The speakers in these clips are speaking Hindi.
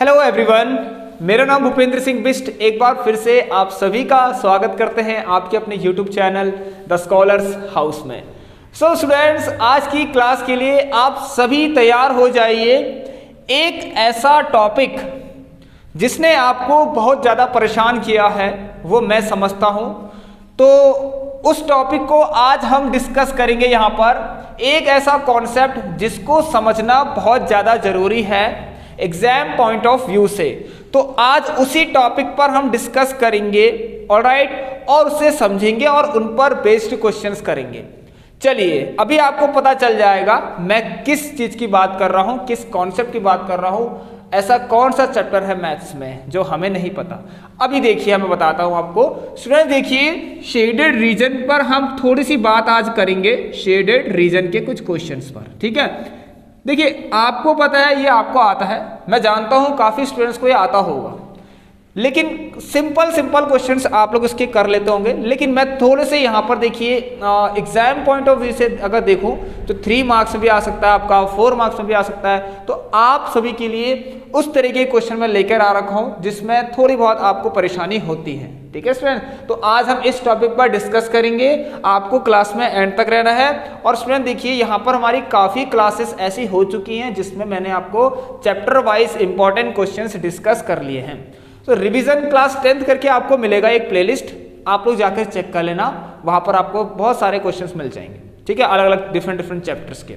हेलो एवरीवन, मेरा नाम भूपेंद्र सिंह बिष्ट एक बार फिर से आप सभी का स्वागत करते हैं आपके अपने YouTube channel the scholars house में। सो स्टूडेंट्स, आज की क्लास के लिए आप सभी तैयार हो जाइए। एक ऐसा टॉपिक जिसने आपको बहुत ज़्यादा परेशान किया है वो मैं समझता हूँ, तो उस टॉपिक को आज हम डिस्कस करेंगे। यहाँ पर एक ऐसा कॉन्सेप्ट जिसको समझना बहुत ज़्यादा ज़रूरी है एग्जाम पॉइंट ऑफ व्यू से, तो आज उसी टॉपिक पर हम डिस्कस करेंगे, ऑलराइट, और उसे समझेंगे और उन पर बेस्ड क्वेश्चंस करेंगे। चलिए, अभी आपको पता चल जाएगा मैं किस चीज की बात कर रहा हूं, किस कॉन्सेप्ट की बात कर रहा हूं। ऐसा कौन सा चैप्टर है मैथ्स में जो हमें नहीं पता। अभी देखिए, मैं बताता हूं आपको। स्टूडेंट देखिए, शेडेड रीजन पर हम थोड़ी सी बात आज करेंगे, शेडेड रीजन के कुछ क्वेश्चंस पर, ठीक है। देखिए, आपको पता है ये आपको आता है, मैं जानता हूं काफी स्टूडेंट्स को ये आता होगा, लेकिन सिंपल क्वेश्चंस आप लोग इसके कर लेते होंगे। लेकिन मैं थोड़े से यहाँ पर देखिए एग्जाम पॉइंट ऑफ व्यू से अगर देखूं तो 3 मार्क्स में भी आ सकता है आपका, 4 मार्क्स में भी आ सकता है। तो आप सभी के लिए उस तरीके के क्वेश्चन मैं लेकर आ रखा हूँ जिसमें थोड़ी बहुत आपको परेशानी होती है, ठीक है स्टूडेंट। तो आज हम इस टॉपिक पर डिस्कस करेंगे, आपको क्लास में एंड तक रहना है। और स्टूडेंट देखिए, यहाँ पर हमारी काफ़ी क्लासेस ऐसी हो चुकी हैं जिसमें मैंने आपको chapter wise important questions discuss कर लिए हैं। तो रिवीजन क्लास 10th करके आपको मिलेगा एक प्लेलिस्ट, आप लोग जाकर चेक कर लेना, वहाँ पर आपको बहुत सारे क्वेश्चंस मिल जाएंगे, ठीक है, अलग अलग डिफरेंट चैप्टर्स के।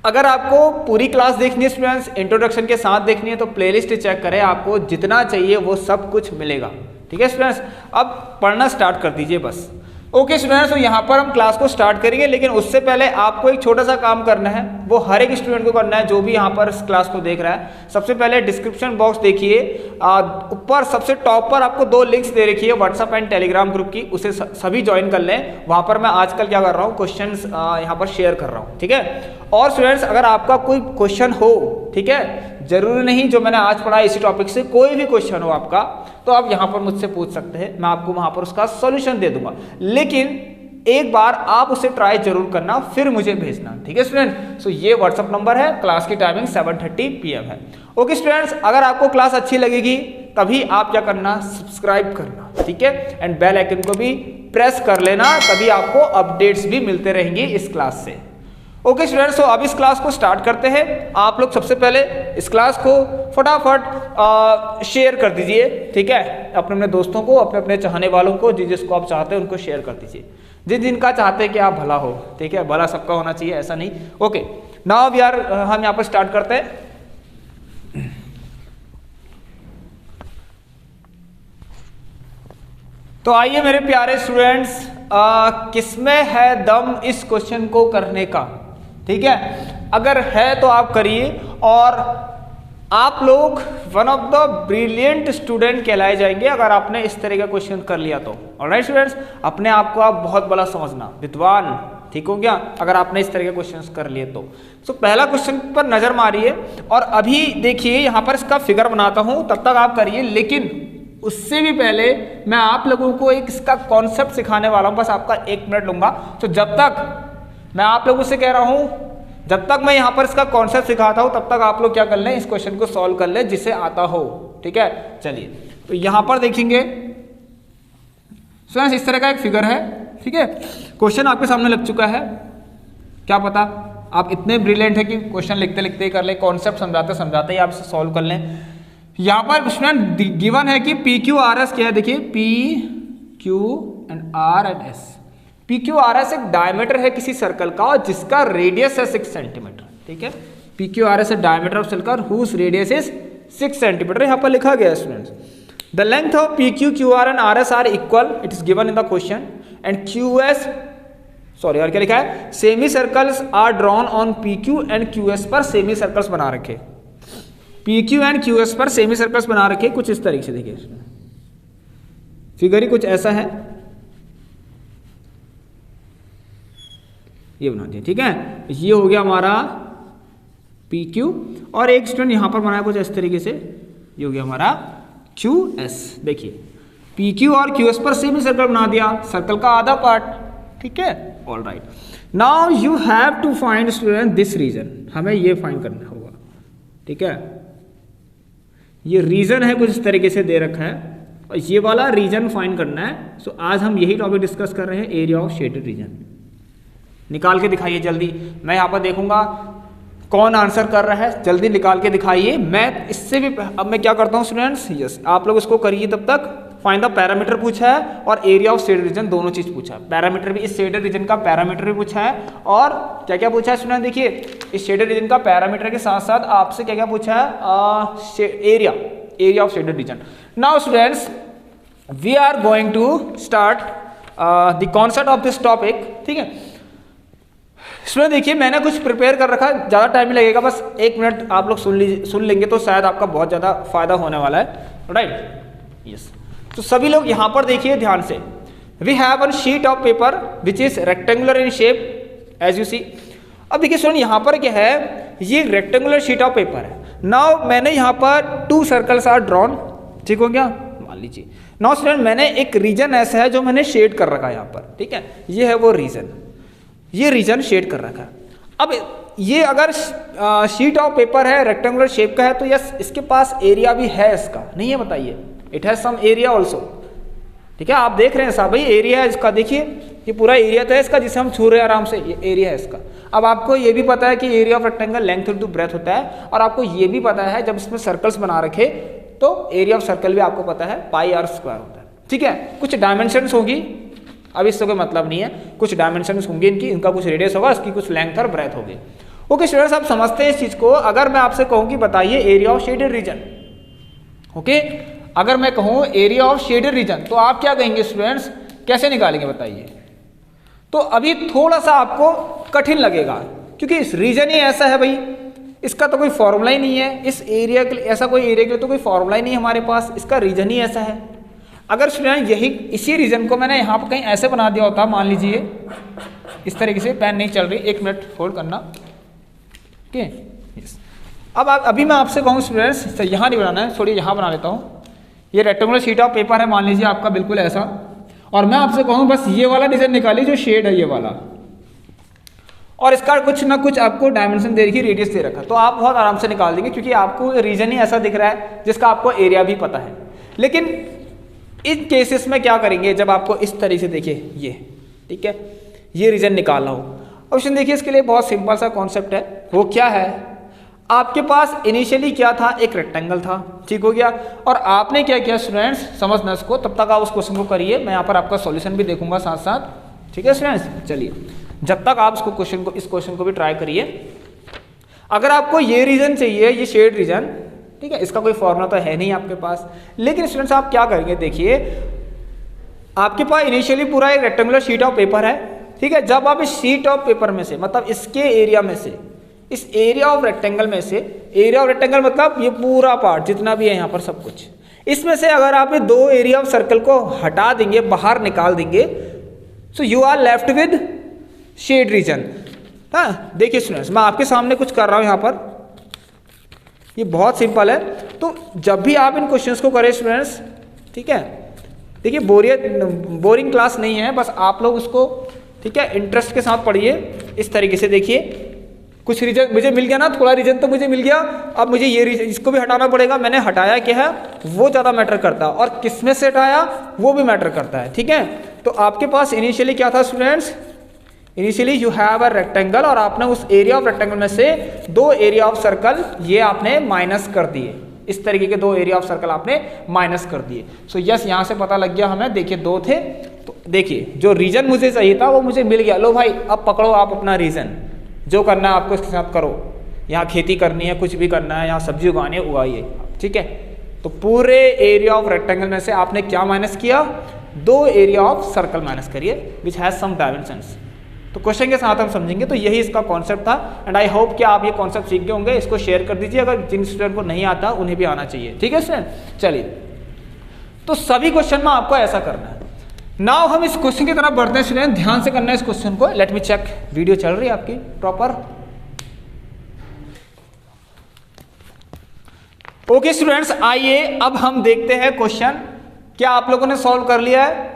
अगर आपको पूरी क्लास देखनी है स्टूडेंट्स, इंट्रोडक्शन के साथ देखनी है, तो प्लेलिस्ट चेक करें, आपको जितना चाहिए वो सब कुछ मिलेगा, ठीक है स्टूडेंट्स। अब पढ़ना स्टार्ट कर दीजिए बस। ओके स्टूडेंट्स, तो यहाँ पर हम क्लास को स्टार्ट करेंगे, लेकिन उससे पहले आपको एक छोटा सा काम करना है, वो हर एक स्टूडेंट को करना है जो भी यहाँ पर इस क्लास को देख रहा है। सबसे पहले डिस्क्रिप्शन बॉक्स देखिए, ऊपर सबसे टॉप पर आपको 2 लिंक्स दे रखी है व्हाट्सएप एंड टेलीग्राम ग्रुप की, उसे सभी ज्वाइन कर लें। वहाँ पर मैं आजकल क्या कर रहा हूँ, क्वेश्चन यहाँ पर शेयर कर रहा हूँ, ठीक है। और स्टूडेंट्स, अगर आपका कोई क्वेश्चन हो, ठीक है, जरूरी नहीं जो मैंने आज पढ़ा इसी टॉपिक से, कोई भी क्वेश्चन हो आपका, तो आप यहाँ पर मुझसे पूछ सकते हैं, मैं आपको वहाँ पर उसका सॉल्यूशन दे दूंगा। लेकिन एक बार आप उसे ट्राई जरूर करना, फिर मुझे भेजना, ठीक है स्टूडेंट। सो ये व्हाट्सअप नंबर है, क्लास की टाइमिंग 7:30 PM है। ओके स्टूडेंट्स, अगर आपको क्लास अच्छी लगेगी तभी आप क्या करना, सब्सक्राइब करना, ठीक है, एंड बेल आइकन को भी प्रेस कर लेना, तभी आपको अपडेट्स भी मिलते रहेंगे इस क्लास से। ओके स्टूडेंट्स, तो अब इस क्लास को स्टार्ट करते हैं। आप लोग सबसे पहले इस क्लास को फटाफट शेयर कर दीजिए, ठीक है, अपने अपने दोस्तों को, अपने अपने चाहने वालों को, जिसको आप चाहते हैं उनको शेयर कर दीजिए, जिनका चाहते हैं कि आप भला हो, ठीक है, भला सबका होना चाहिए, ऐसा नहीं। ओके, नाउ यार हम यहाँ पर स्टार्ट करते हैं। तो आइए मेरे प्यारे स्टूडेंट्स, किसमें है दम इस क्वेश्चन को करने का, ठीक है। अगर है तो आप करिए, और आप लोग one of the brilliant student कहलाए जाएंगे अगर आपने इस तरह का क्वेश्चन कर लिया तो। ऑलराइट स्टूडेंट्स, अपने आप को आप बहुत बड़ा समझना, विद्वान, ठीक हो गया, अगर आपने इस तरह के क्वेश्चंस कर लिए तो। सो पहला क्वेश्चन पर नजर मारिए, और अभी देखिए यहाँ पर इसका फिगर बनाता हूं, तब तक आप करिए। लेकिन उससे भी पहले मैं आप लोगों को एक इसका कॉन्सेप्ट सिखाने वाला हूं, बस आपका 1 मिनट लूंगा। तो जब तक मैं आप लोगों से कह रहा हूं, जब तक मैं यहां पर इसका कॉन्सेप्ट सिखाता हूं, तब तक आप लोग क्या कर लें, इस क्वेश्चन को सॉल्व कर लें जिसे आता हो, ठीक है। चलिए, तो यहां पर देखेंगे स्टूडेंट्स, इस तरह का एक फिगर है, ठीक है। क्वेश्चन आपके सामने लग चुका है, क्या पता आप इतने ब्रिलियंट है कि क्वेश्चन लिखते लिखते ही कर ले, कॉन्सेप्ट समझाते समझाते ही आप इसे सॉल्व कर लें। यहां पर स्टूडेंट गिवन है कि PQRS क्या है, देखिए PQ and R and S। PQRS एक डायमीटर है किसी सर्कल का और जिसका रेडियस है 6 सेंटीमीटर, ठीक है। PQRS है diameter of circle whose radius is 6 centimetre, यहाँ पर लिखा गया है students. The length of PQ, QR and RS are equal, it is given in the question, and QS, sorry और क्या लिखा है, semi circles are drawn on PQ and QS पर सेमी सर्कल्स बना रखे, PQ एंड QS पर सेमी सर्कल्स बना रखे, कुछ इस तरीके से। देखिए फिगर ही कुछ ऐसा है, ये बना दिया, ठीक है। ये हो गया हमारा PQ, और एक स्टूडेंट यहां पर बनाया कुछ इस तरीके से, ये हो गया हमारा QS। देखिए PQ और QS पर सेमी सर्कल बना दिया, सर्कल का आधा पार्ट, ठीक है। Alright, now you have to find student this region, हमें ये फाइंड करना होगा, ठीक है। ये रीजन है कुछ इस तरीके से दे रखा है और ये वाला रीजन फाइंड करना है। सो आज हम यही टॉपिक डिस्कस कर रहे हैं, एरिया ऑफ शेडेड रीजन। निकाल के दिखाइए जल्दी, मैं यहाँ पर देखूंगा कौन आंसर कर रहा है, जल्दी निकाल के दिखाइए। मैं इससे भी अब मैं क्या करता हूँ स्टूडेंट्स, यस आप लोग इसको करिए तब तक। फाइंड द पैरामीटर पूछा है और एरिया ऑफ शेडेड रीजन, दोनों चीज पूछा है। पैरामीटर भी, इस शेडेड रीजन का पैरामीटर भी पूछा है और क्या क्या पूछा है स्टूडेंट, देखिए इस शेडेड रीजन का पैरामीटर के साथ साथ आपसे क्या क्या पूछा है, area of shaded region. Now students we are going to start the concept of this topic, ठीक है। स्टूडेंट देखिए मैंने कुछ प्रिपेयर कर रखा है, ज़्यादा टाइम नहीं लगेगा, बस 1 मिनट आप लोग सुन लेंगे तो शायद आपका बहुत ज़्यादा फायदा होने वाला है, राइट, यस। तो सभी लोग यहाँ पर देखिए ध्यान से। We have one sheet of paper which is rectangular in shape as you see. अब देखिए स्टूडेंट यहाँ पर क्या है, ये रेक्टेंगुलर शीट ऑफ पेपर है। नाउ मैंने यहाँ पर 2 सर्कल्स आर ड्रॉन, ठीक हो गया, मान लीजिए। नाउ स्टूडेंट मैंने एक रीजन ऐसा है जो मैंने शेड कर रखा है यहाँ पर, ठीक है, ये है वो रीजन, ये रीजन शेड कर रखा है। अब ये अगर शीट ऑफ पेपर है, रेक्टेंगुलर शेप का है, तो यस इसके पास एरिया भी है इसका, नहीं है बताइए, it has some area also, ठीक है। आप देख रहे हैं साहब भाई एरिया है इसका, देखिए ये पूरा एरिया तो है इसका जिसे हम छू रहे हैं आराम से, ये एरिया है इसका। अब आपको ये भी पता है कि area of rectangle length into breadth होता है, और आपको ये भी पता है जब इसमें सर्कल्स बना रखे तो एरिया ऑफ सर्कल भी आपको पता है पाई आर स्क्वायर होता है, ठीक है। कुछ डायमेंशंस होगी, अब इससे कोई मतलब नहीं है, कुछ डायमेंशंस होंगे इनकी, इनका कुछ रेडियस होगा, इसकी कुछ लेंथ और ब्रेथ होगी। ओके स्टूडेंट्स आप समझते हैं इस चीज को। अगर मैं आपसे कहूँ कि बताइए area of shaded reason, okay, अगर मैं कहूँ एरिया ऑफ शेडेड रीजन तो आप क्या कहेंगे स्टूडेंट्स, कैसे निकालेंगे बताइए। तो अभी थोड़ा सा आपको कठिन लगेगा क्योंकि इस रीजन ही ऐसा है भाई, इसका तो कोई फॉर्मूला ही नहीं है, इस एरिया के लिए ऐसा कोई एरिया के लिए तो कोई फॉर्मूला ही नहीं है हमारे पास, इसका रीजन ही ऐसा है। अगर स्टूडेंट यही इसी रीजन को मैंने यहाँ पर कहीं ऐसे बना दिया होता, मान लीजिए इस तरीके से, पेन नहीं चल रही, 1 मिनट होल्ड करना, ओके यस। अब अभी मैं आपसे कहूँ स्टूडेंट्स यहाँ नहीं बनाना है, छोड़िए यहाँ बना लेता हूँ। ये रेक्टेंगुलर शीट ऑफ पेपर है मान लीजिए आपका बिल्कुल ऐसा, और मैं आपसे कहूँ बस ये वाला डिजाइन निकालिए जो शेड है ये वाला, और इसका कुछ ना कुछ आपको डायमेंशन दे रखी, रेडियस दे रखा, तो आप बहुत आराम से निकाल देंगे क्योंकि आपको रीजन ही ऐसा दिख रहा है जिसका आपको एरिया भी पता है। लेकिन इन केसेस में क्या करेंगे, जब आपको इस तरीके से देखिए ये, ठीक है, ये रीजन निकालना हो। ऑप्शन देखिए इसके लिए बहुत सिंपल सा कॉन्सेप्ट है, वो क्या है, आपके पास इनिशियली क्या था, एक रेक्टेंगल था, ठीक हो गया, और आपने क्या किया स्टूडेंट्स, समझना इसको, तब तक आप उस क्वेश्चन को करिए, मैं यहाँ पर आपका सॉल्यूशन भी देखूंगा साथ साथ, ठीक है स्टूडेंट्स। चलिए जब तक आप इस क्वेश्चन को भी ट्राई करिए। अगर आपको ये रीजन चाहिए, ये शेड रीजन, ठीक है, इसका कोई फॉर्मूला तो है नहीं आपके पास, लेकिन स्टूडेंट्स आप क्या करेंगे, देखिए आपके पास इनिशियली पूरा एक रेक्टेंगुलर शीट ऑफ पेपर है, ठीक है। जब आप इस शीट ऑफ पेपर में से, मतलब इसके एरिया में से, इस एरिया ऑफ रेक्टेंगल में से, एरिया ऑफ रेक्टेंगल मतलब ये पूरा पार्ट जितना भी है यहाँ पर सब कुछ, इसमें से अगर आप ये 2 एरिया ऑफ सर्कल को हटा देंगे, बाहर निकाल देंगे, so you are left with shade region. हाँ देखिए स्टूडेंट्स मैं आपके सामने कुछ कर रहा हूँ यहाँ पर, ये बहुत सिंपल है। तो जब भी आप इन क्वेश्चंस को करें स्टूडेंट्स, ठीक है, देखिए बोरिंग क्लास नहीं है, बस आप लोग उसको, ठीक है, इंटरेस्ट के साथ पढ़िए। इस तरीके से देखिए कुछ रीजन मुझे मिल गया ना, थोड़ा रीजन तो मुझे मिल गया, अब मुझे ये रीजन इसको भी हटाना पड़ेगा। मैंने हटाया क्या है वो ज़्यादा मैटर करता है, और किस में से हटाया वो भी मैटर करता है, ठीक है। तो आपके पास इनिशियली क्या था students, initially you have a rectangle, और आपने उस एरिया ऑफ रेक्टेंगल में से 2 एरिया ऑफ सर्कल ये आपने माइनस कर दिए, इस तरीके के 2 एरिया ऑफ सर्कल आपने माइनस कर दिए। सो यस यहाँ से पता लग गया हमें, देखिए 2 थे, तो देखिए जो रीजन मुझे चाहिए था वो मुझे मिल गया। लो भाई अब पकड़ो आप अपना रीजन, जो करना है आपको इसके साथ करो, यहाँ खेती करनी है, कुछ भी करना है, यहाँ सब्जी उगानी है, उगाइए, ठीक है। तो पूरे एरिया ऑफ रेक्टेंगल में से आपने क्या माइनस किया, 2 एरिया ऑफ सर्कल माइनस करिए विच हैज सम डायमेंशंस। तो क्वेश्चन के साथ हम समझेंगे, तो यही इसका कॉन्सेप्ट था, एंड आई होप कि आप ये कॉन्सेप्ट सीख गए होंगे। इसको शेयर कर दीजिए, अगर जिन स्टूडेंट को नहीं आता उन्हें भी आना चाहिए, ठीक है स्टूडेंट। चलिए तो सभी क्वेश्चन में आपको ऐसा करना है। नाउ हम इस क्वेश्चन की तरफ बढ़ते हैं स्टूडेंट, ध्यान से करना है इस क्वेश्चन को। लेट मी चेक, वीडियो चल रही है आपकी प्रॉपर, ओके स्टूडेंट्स। आइए अब हम देखते हैं क्वेश्चन, क्या आप लोगों ने सॉल्व कर लिया है,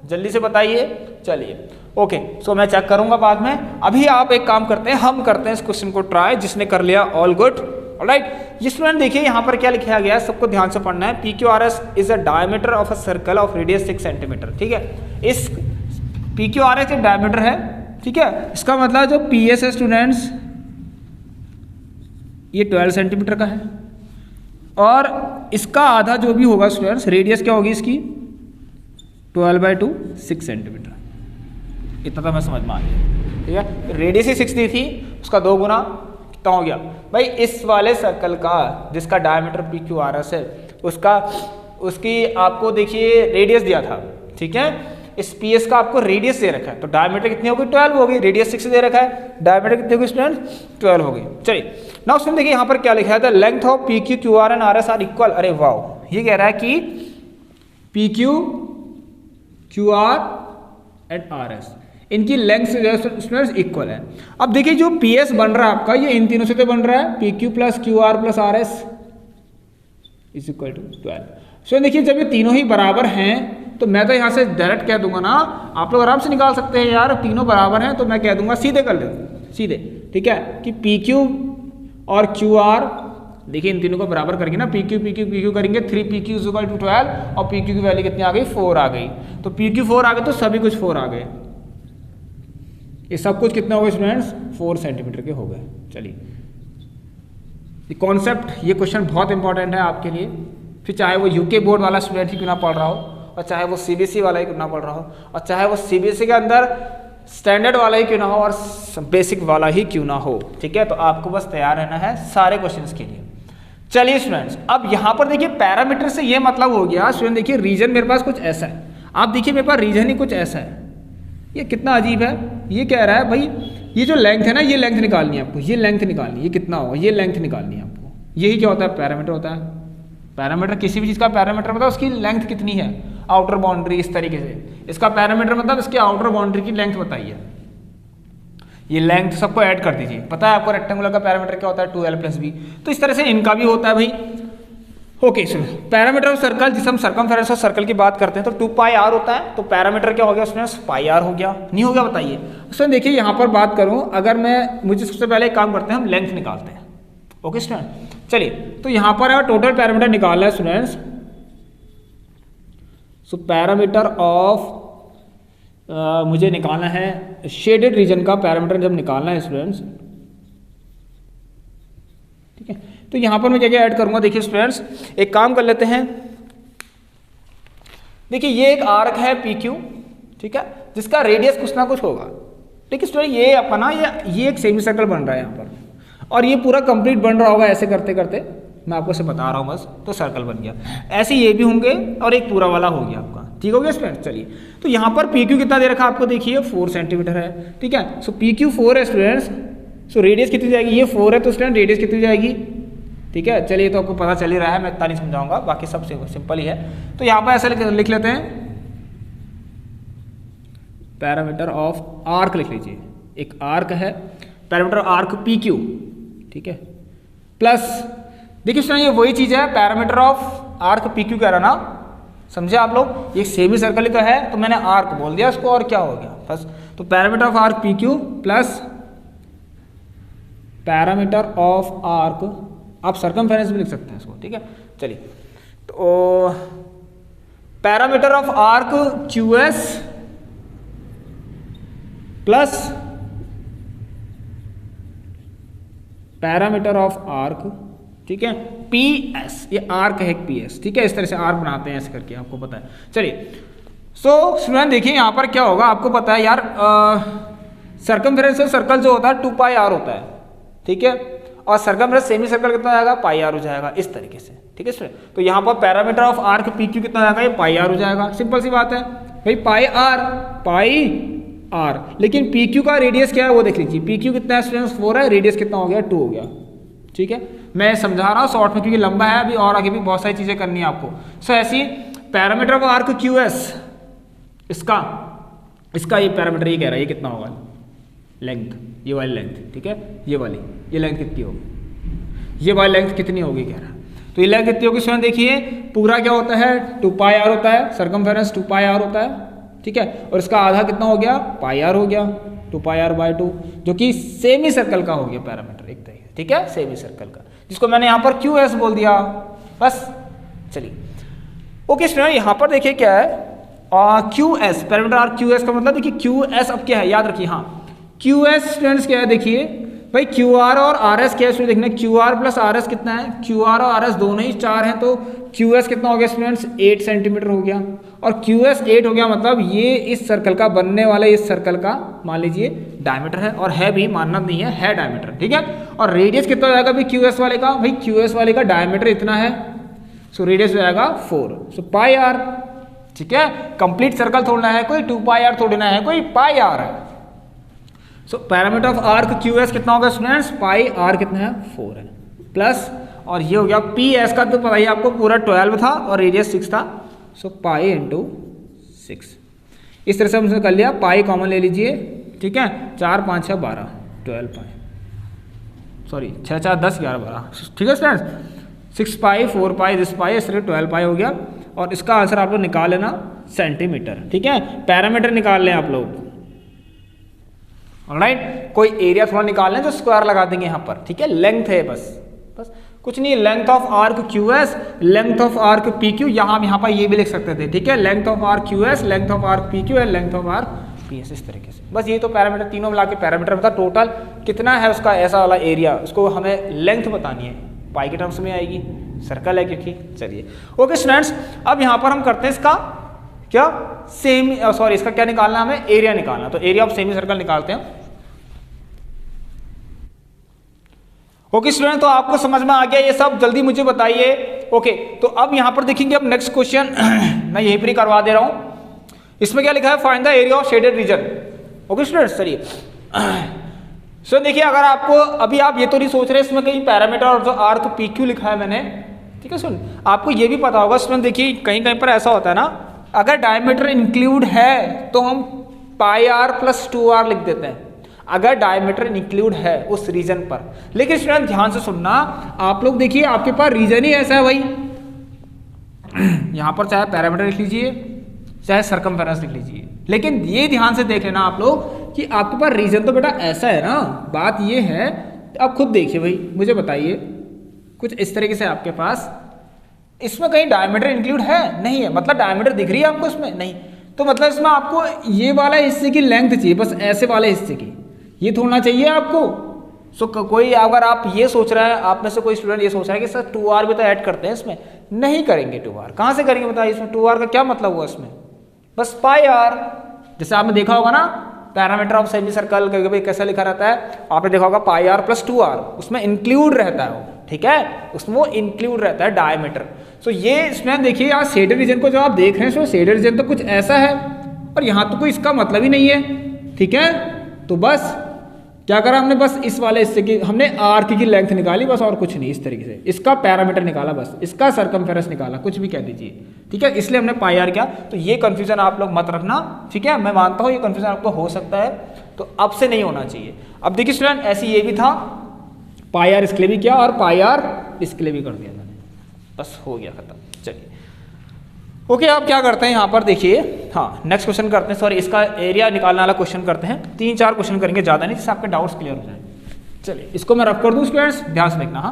जल्दी से बताइए। चलिए ओके, सो मैं चेक करूंगा बाद में। अभी आप एक काम करते हैं, हम करते हैं इस क्वेश्चन को ट्राई, जिसने कर लिया ऑल गुड, ऑलराइट। ये स्टूडेंट देखिए यहाँ पर क्या लिखा गया है, सबको ध्यान से पढ़ना है। PQRS is a diameter of a circle of radius 6 centimetre, ठीक है। इस PQRS एक डायमीटर है, ठीक है। इसका मतलब जो PS है स्टूडेंट्स ये 12 सेंटीमीटर का है, और इसका आधा जो भी होगा स्टूडेंट्स, रेडियस क्या होगी इसकी 12/2 6 सेंटीमीटर। इतना तो मैं समझ में आ गया, ठीक है। रेडियस ही 6 दी थी, उसका 2 गुना कितना हो गया भाई, इस वाले सर्कल का जिसका डायमीटर PQRS है उसकी आपको देखिए रेडियस दिया था, ठीक है। इस PS का आपको रेडियस दे रखा है, तो डायमीटर कितनी होगी 12 होगी, रेडियस 6 दे रखा है, डायमीटर कितनी होगी स्टूडेंट 12 होगी। चलिए नाउ स्टूडेंट देखिए यहाँ पर क्या लिखा है, the length of PQ QR and RS are equal. अरे वाह, ये कह रहा है कि PQ QR एंड RS इनकी लेंथ स्टूडेंट्स इक्वल है। अब देखिए जो PS बन रहा है आपका, ये इन तीनों से तो बन रहा है, PQ plus QR plus RS is equal to 12। So देखिए जब ये तीनों ही बराबर हैं तो मैं तो यहाँ से डायरेक्ट कह दूंगा ना, आप लोग आराम से निकाल सकते हैं यार, तीनों बराबर हैं तो मैं कह दूंगा सीधे कर लेते सीधे, ठीक है, कि PQ और QR देखिए इन तीनों को बराबर करके ना PQ करेंगे 3PQ इज इक्वल टू 12 और PQ की वैल्यू कितनी आ गई 4 आ गई, तो PQ 4 आ गए तो सभी कुछ 4 आ गए। ये सब कुछ कितना हो गया स्टूडेंट्स 4 सेंटीमीटर के हो गए। चलिए ये कॉन्सेप्ट, ये क्वेश्चन बहुत इंपॉर्टेंट है आपके लिए, फिर चाहे वो यूके बोर्ड वाला स्टूडेंट ही क्यों ना पढ़ रहा हो, और चाहे वो CBSE वाला ही क्यों ना पढ़ रहा हो, और चाहे वो CBSE के अंदर स्टैंडर्ड वाला ही क्यों ना हो और बेसिक वाला ही क्यों ना हो, ठीक है। तो आपको बस तैयार रहना है सारे क्वेश्चंस के लिए। चलिए स्टूडेंट्स अब यहाँ पर देखिए पैरामीटर से ये मतलब हो गया स्टूडेंट, देखिए रीजन मेरे पास कुछ ऐसा है, आप देखिए मेरे पास रीजन ही कुछ ऐसा है, ये कितना अजीब है। ये कह रहा है भाई ये जो लेंथ है ना, ये लेंथ निकालनी है आपको, ये लेंथ निकालनी है, ये कितना होगा, ये लेंथ निकालनी है आपको। यही क्या होता है पैरामीटर होता है। पैरामीटर किसी भी चीज़ का पैरामीटर मतलब उसकी लेंथ कितनी है, आउटर बाउंड्री, इस तरीके से इसका पैरामीटर मतलब इसके आउटर बाउंड्री की लेंथ बताइए। ये लेंथ सबको ऐड कर दीजिए, पता है आपको रेक्टेंगुलर का पैरामीटर क्या होता है 2l + b, तो इस तरह से इनका भी होता है भाई। ओके सुनो, पैरामीटर ऑफ सर्कल, जिसे हम सर्कमफेरेंस ऑफ सर्कल की बात करते हैं तो 2πr होता है, तो पैरामीटर क्या हो गया उसमें πr हो गया, नहीं हो गया बताइए। उसमें देखिए यहाँ पर बात करूँ, अगर मुझे सबसे पहले एक काम करते हैं, हम लेंथ निकालते हैं। ओके स्टूडेंट चलिए, तो यहाँ पर अगर टोटल पैरामीटर निकालना है स्टूडेंट्स, सो पैरामीटर ऑफ मुझे निकालना है शेडेड रीजन का पैरामीटर जब निकालना है स्टूडेंट्स, ठीक है। तो यहां पर मैं क्या क्या ऐड करूंगा, देखिए स्टूडेंट्स एक काम कर लेते हैं, देखिए ये एक आर्क है PQ, ठीक है, जिसका रेडियस कुछ ना कुछ होगा। देखिए स्टूडेंट ये अपना ये एक सेमी सर्कल बन रहा है यहाँ पर, और ये पूरा कंप्लीट बन रहा होगा ऐसे करते करते, मैं आपको से बता रहा हूँ बस, तो सर्कल बन गया। ऐसे ये भी होंगे और एक पूरा वाला हो गया आपका, ठीक हो गया स्टूडेंट। चलिए तो यहाँ पर PQ कितना दे रखा आपको, देखिए 4 सेंटीमीटर है, ठीक है। सो PQ 4 है स्टूडेंट्स, सो रेडियस कितनी जाएगी, ये 4 है तो स्टूडेंट रेडियस कितनी जाएगी, ठीक है। चलिए तो आपको पता चल ही रहा है, मैं इतना नहीं समझाऊंगा, बाकी सब सिंपल ही है। तो यहाँ पर ऐसे लिख लेते हैं, पैरामीटर ऑफ आर्क लिख लीजिए, एक आर्क है, पैरामीटर आर्क PQ, ठीक है, प्लस देखिए स्टूडेंट ये वही चीज़ है, पैरामीटर ऑफ आर्क PQ कह रहा ना, समझे आप लोग, ये सेमी सर्कल ही तो है, तो मैंने आर्क बोल दिया उसको, और क्या हो गया बस। तो parameter of arc PQ plus parameter of arc, आप सर्कमफेरेंस भी लिख सकते हैं इसको, ठीक है। चलिए तो parameter of arc QS plus parameter of arc, ठीक है, PS, ये आर्क है एक PS, ठीक है, इस तरह से आर्क बनाते हैं ऐसे करके, आपको पता है। चलिए सो स्टूडेंट देखिए यहाँ पर क्या होगा, आपको पता है यार सर्कमफेरेंस सर्कल जो होता है 2πr होता है, ठीक है, और सर्कमफेरेंस सेमी सर्कल कितना आएगा πr हो जाएगा, इस तरीके से, ठीक है स्टूडेंट। तो यहाँ पर पैरामीटर ऑफ आर्क PQ कितना आएगा, ये πr हो जाएगा, सिंपल सी बात है भाई, πr, लेकिन PQ का रेडियस क्या है वो देख लीजिए, PQ कितना है स्टूडेंट्स 4 है, रेडियस कितना हो गया 2 हो गया, ठीक है। मैं समझा रहा हूँ शॉर्ट में क्योंकि लंबा है अभी, और आगे भी बहुत सारी चीज़ें करनी है आपको। सो ऐसी पैरामीटर ऑफ आर्क QS, इसका ये पैरामीटर ये कह रहा है, ये कितना होगा लेंथ, ये वाली लेंथ, ठीक है, ये लेंथ कितनी होगी, ये वाली लेंथ कितनी होगी कह रहा है। तो ये लेंथ कितनी होगी स्टूडेंट, देखिए पूरा क्या होता है 2πr होता है, सर्कमफेरेंस 2πr होता है, ठीक है, और इसका आधा कितना हो गया πr हो गया, 2πr/2, जो कि सेमी सर्कल का हो गया पैरामीटर एक तरीके, ठीक है, सेमी सर्कल का। जिसको मैंने यहाँ पर क्यू एस बोल दिया बस। चलिए ओके स्टूडेंट, यहाँ पर देखिए क्या है Q S, parameter R Q S का मतलब देखिए क्यू एस अब क्या है याद रखिए। हाँ क्यू एस स्टूडेंट्स क्या है देखिए भाई, क्यू आर और आर एस क्या है स्टूडेंट, देखना Q R plus R S कितना है, क्यू आर और आर एस दोनों ही 4 हैं, तो क्यू एस कितना हो गया स्टूडेंट्स 8 सेंटीमीटर हो गया। और क्यू एस 8 हो गया मतलब ये इस सर्कल का बनने वाला इस सर्कल का मान लीजिए डायमीटर है, और है भी, मानना नहीं है डायमीटर, ठीक है। और रेडियस कितना हो जाएगा भाई क्यू एस वाले का, भाई क्यू एस वाले का डायमीटर इतना है, सो रेडियस हो जाएगा 4, सो पाई आर, ठीक है। कंप्लीट सर्कल थोड़ना है कोई 2 पाई आर थोड़ना है कोई पाई आर है। सो parameter of arc Q S कितना होगा स्टूडेंट्स, पाई आर कितना है 4 है, प्लस और ये हो गया पी एस का तो पता ही आपको पूरा 12 था और रेडियस 6 था, सो पाई इंटू 6। इस तरह से हमने कर लिया, पाई कॉमन ले लीजिए, ठीक है, 4 5 6 12 12 पाई, सॉरी 6 4 10 11 12, ठीक है students. 6 pi 4 pi this pi, इस तरह 12 पाई हो गया। और इसका आंसर आप लोग निकाल लेना सेंटीमीटर, ठीक है। पैरामीटर निकाल लें आप लोग, ऑलराइट। कोई एरिया थोड़ा निकाल लें तो स्क्वायर लगा देंगे यहाँ पर, ठीक है। लेंथ है बस कुछ नहीं, length of arc Q S, length of arc P Q, यहाँ पर ये भी लिख सकते थे, ठीक है। Length of arc Q S, length of arc P Q and length of arc P S, इस तरीके से। बस ये तो पैरामीटर तीनों मिला के पैरामीटर बता, टोटल कितना है उसका ऐसा वाला एरिया, उसको हमें लेंथ बतानी है, पाई के टर्म्स में आएगी, सर्कल है क्योंकि। चलिए ओके स्टूडेंट्स, अब यहाँ पर हम करते हैं इसका क्या इसका क्या निकालना, हमें एरिया निकालना, तो एरिया ऑफ सेमी सर्कल निकालते हैं। ओके स्टूडेंट, तो आपको समझ में आ गया ये सब, जल्दी मुझे बताइए। ओके तो अब यहाँ पर देखेंगे, अब नेक्स्ट क्वेश्चन मैं यहीं पर ही करवा दे रहा हूँ। इसमें क्या लिखा है, find the area of shaded reason. Okay students चलिए सो देखिए, अगर आपको अभी आप ये तो नहीं सोच रहे इसमें कहीं पैरामीटर और जो आर्क पी क्यू लिखा है मैंने, ठीक है सुन, आपको ये भी पता होगा स्टूडेंट, देखिए कहीं कहीं पर ऐसा होता है ना, अगर डायमीटर इंक्लूड है तो हम पाई आर प्लस 2 आर लिख देते हैं, अगर डायमीटर इंक्लूड है उस रीजन पर। लेकिन स्टूडेंट ध्यान से सुनना, आप लोग देखिए आपके पास रीजन ही ऐसा है भाई, यहां पर चाहे पैरामीटर लिख लीजिए चाहे सरकमफेरेंस लिख लीजिए, लेकिन ये ध्यान से देख लेना आप लोग कि आपके पास रीजन तो बेटा ऐसा है ना। बात ये है, आप खुद देखिए भाई, मुझे बताइए कुछ इस तरीके से आपके पास, इसमें कहीं डायमीटर इंक्लूड है नहीं है, मतलब डायमीटर दिख रही है आपको इसमें नहीं, तो मतलब इसमें आपको ये वाला हिस्से की लेंथ चाहिए, बस ऐसे वाले हिस्से की, ये थोड़ा चाहिए आपको। सो कोई अगर आप ये सोच रहा है, आप में से कोई स्टूडेंट ये सोच रहा है कि सर 2 आर भी तो ऐड करते हैं इसमें, नहीं करेंगे 2 आर, कहाँ से करेंगे बताइए, इसमें 2 आर का क्या मतलब हुआ इसमें, बस पाई आर। जैसे आपने देखा होगा ना पैरामीटर ऑफ सेमी सर्कल कभी कैसा लिखा रहता है, आपने देखा होगा पाई आर प्लस 2 आर, उसमें इंक्लूड रहता है वो, ठीक है, उसमें वो इंक्लूड रहता है डायमीटर। सो ये इसमें देखिए यहाँ शेडेड रीजन को जो आप देख रहे हैं, शेडेड रीजन तो कुछ ऐसा है और यहाँ तो कोई इसका मतलब ही नहीं है, ठीक है। तो बस क्या करा हमने, बस इस वाले हिस्से की हमने आर्क की लेंथ निकाली बस, और कुछ नहीं, इस तरीके से इसका पैरामीटर निकाला, बस इसका सरकमफेरेंस निकाला, कुछ भी कह दीजिए, ठीक है, इसलिए हमने पाई आर किया। तो ये कंफ्यूजन आप लोग मत रखना, ठीक है, मैं मानता हूँ ये कंफ्यूजन आपको हो सकता है, तो अब से नहीं होना चाहिए। अब देखिए स्टूडेंट, ऐसे ये भी था, पाई आर इसके लिए भी किया और पाई आर इसके लिए भी कर दिया मैंने, बस हो गया खत्म। चलिए ओके, आप क्या करते हैं यहाँ पर देखिए, हाँ नेक्स्ट क्वेश्चन करते हैं, सॉरी इसका एरिया निकालने वाला क्वेश्चन करते हैं, 3-4 क्वेश्चन करेंगे, ज़्यादा नहीं, जिससे आपके डाउट्स क्लियर हो जाए। चलिए इसको मैं रफ कर दूँ स्टूडेंट्स, ध्यान से देखना। हाँ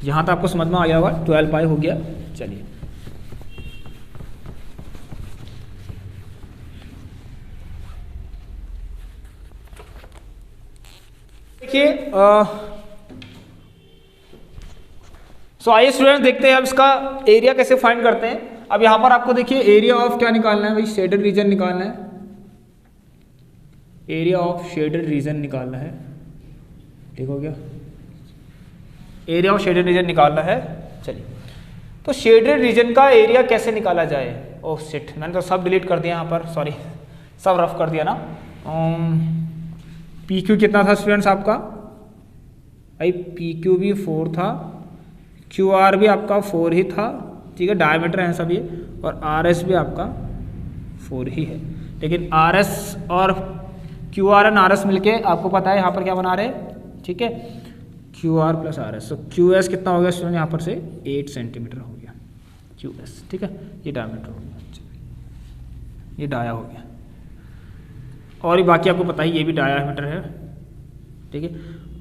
यहाँ तो आपको समझ में आ गया होगा, 12 पाई हो गया। चलिए देखिए सो आइए स्टूडेंट देखते हैं अब इसका एरिया कैसे फाइंड करते हैं। अब यहाँ पर आपको देखिए एरिया ऑफ क्या निकालना है भाई, शेडेड रीजन निकालना है, एरिया ऑफ शेडेड रीजन निकालना है, ठीक हो गया, एरिया ऑफ शेडेड रीजन निकालना है। चलिए तो शेडेड रीजन का एरिया कैसे निकाला जाए, ओह शिट मैंने तो सब डिलीट कर दिया यहाँ पर, सॉरी सब रफ कर दिया ना। पी क्यू कितना था स्टूडेंट्स आपका भाई, पी क्यू भी 4 था, क्यू आर भी आपका 4 ही था, ठीक है, डायमीटर है सब ये, और आर एस भी आपका 4 ही है। लेकिन आर एस और Q R and R S मिलके आपको पता है यहाँ पर क्या बना रहे, ठीक है, Q R plus R S. तो क्यू एस कितना हो गया स्टूडेंट, यहाँ पर से 8 सेंटीमीटर हो गया क्यू एस, ठीक है, ये डायमीटर हो गया, ये डाया हो गया, और ये बाकी आपको पता ही ये भी डायमीटर है, ठीक है।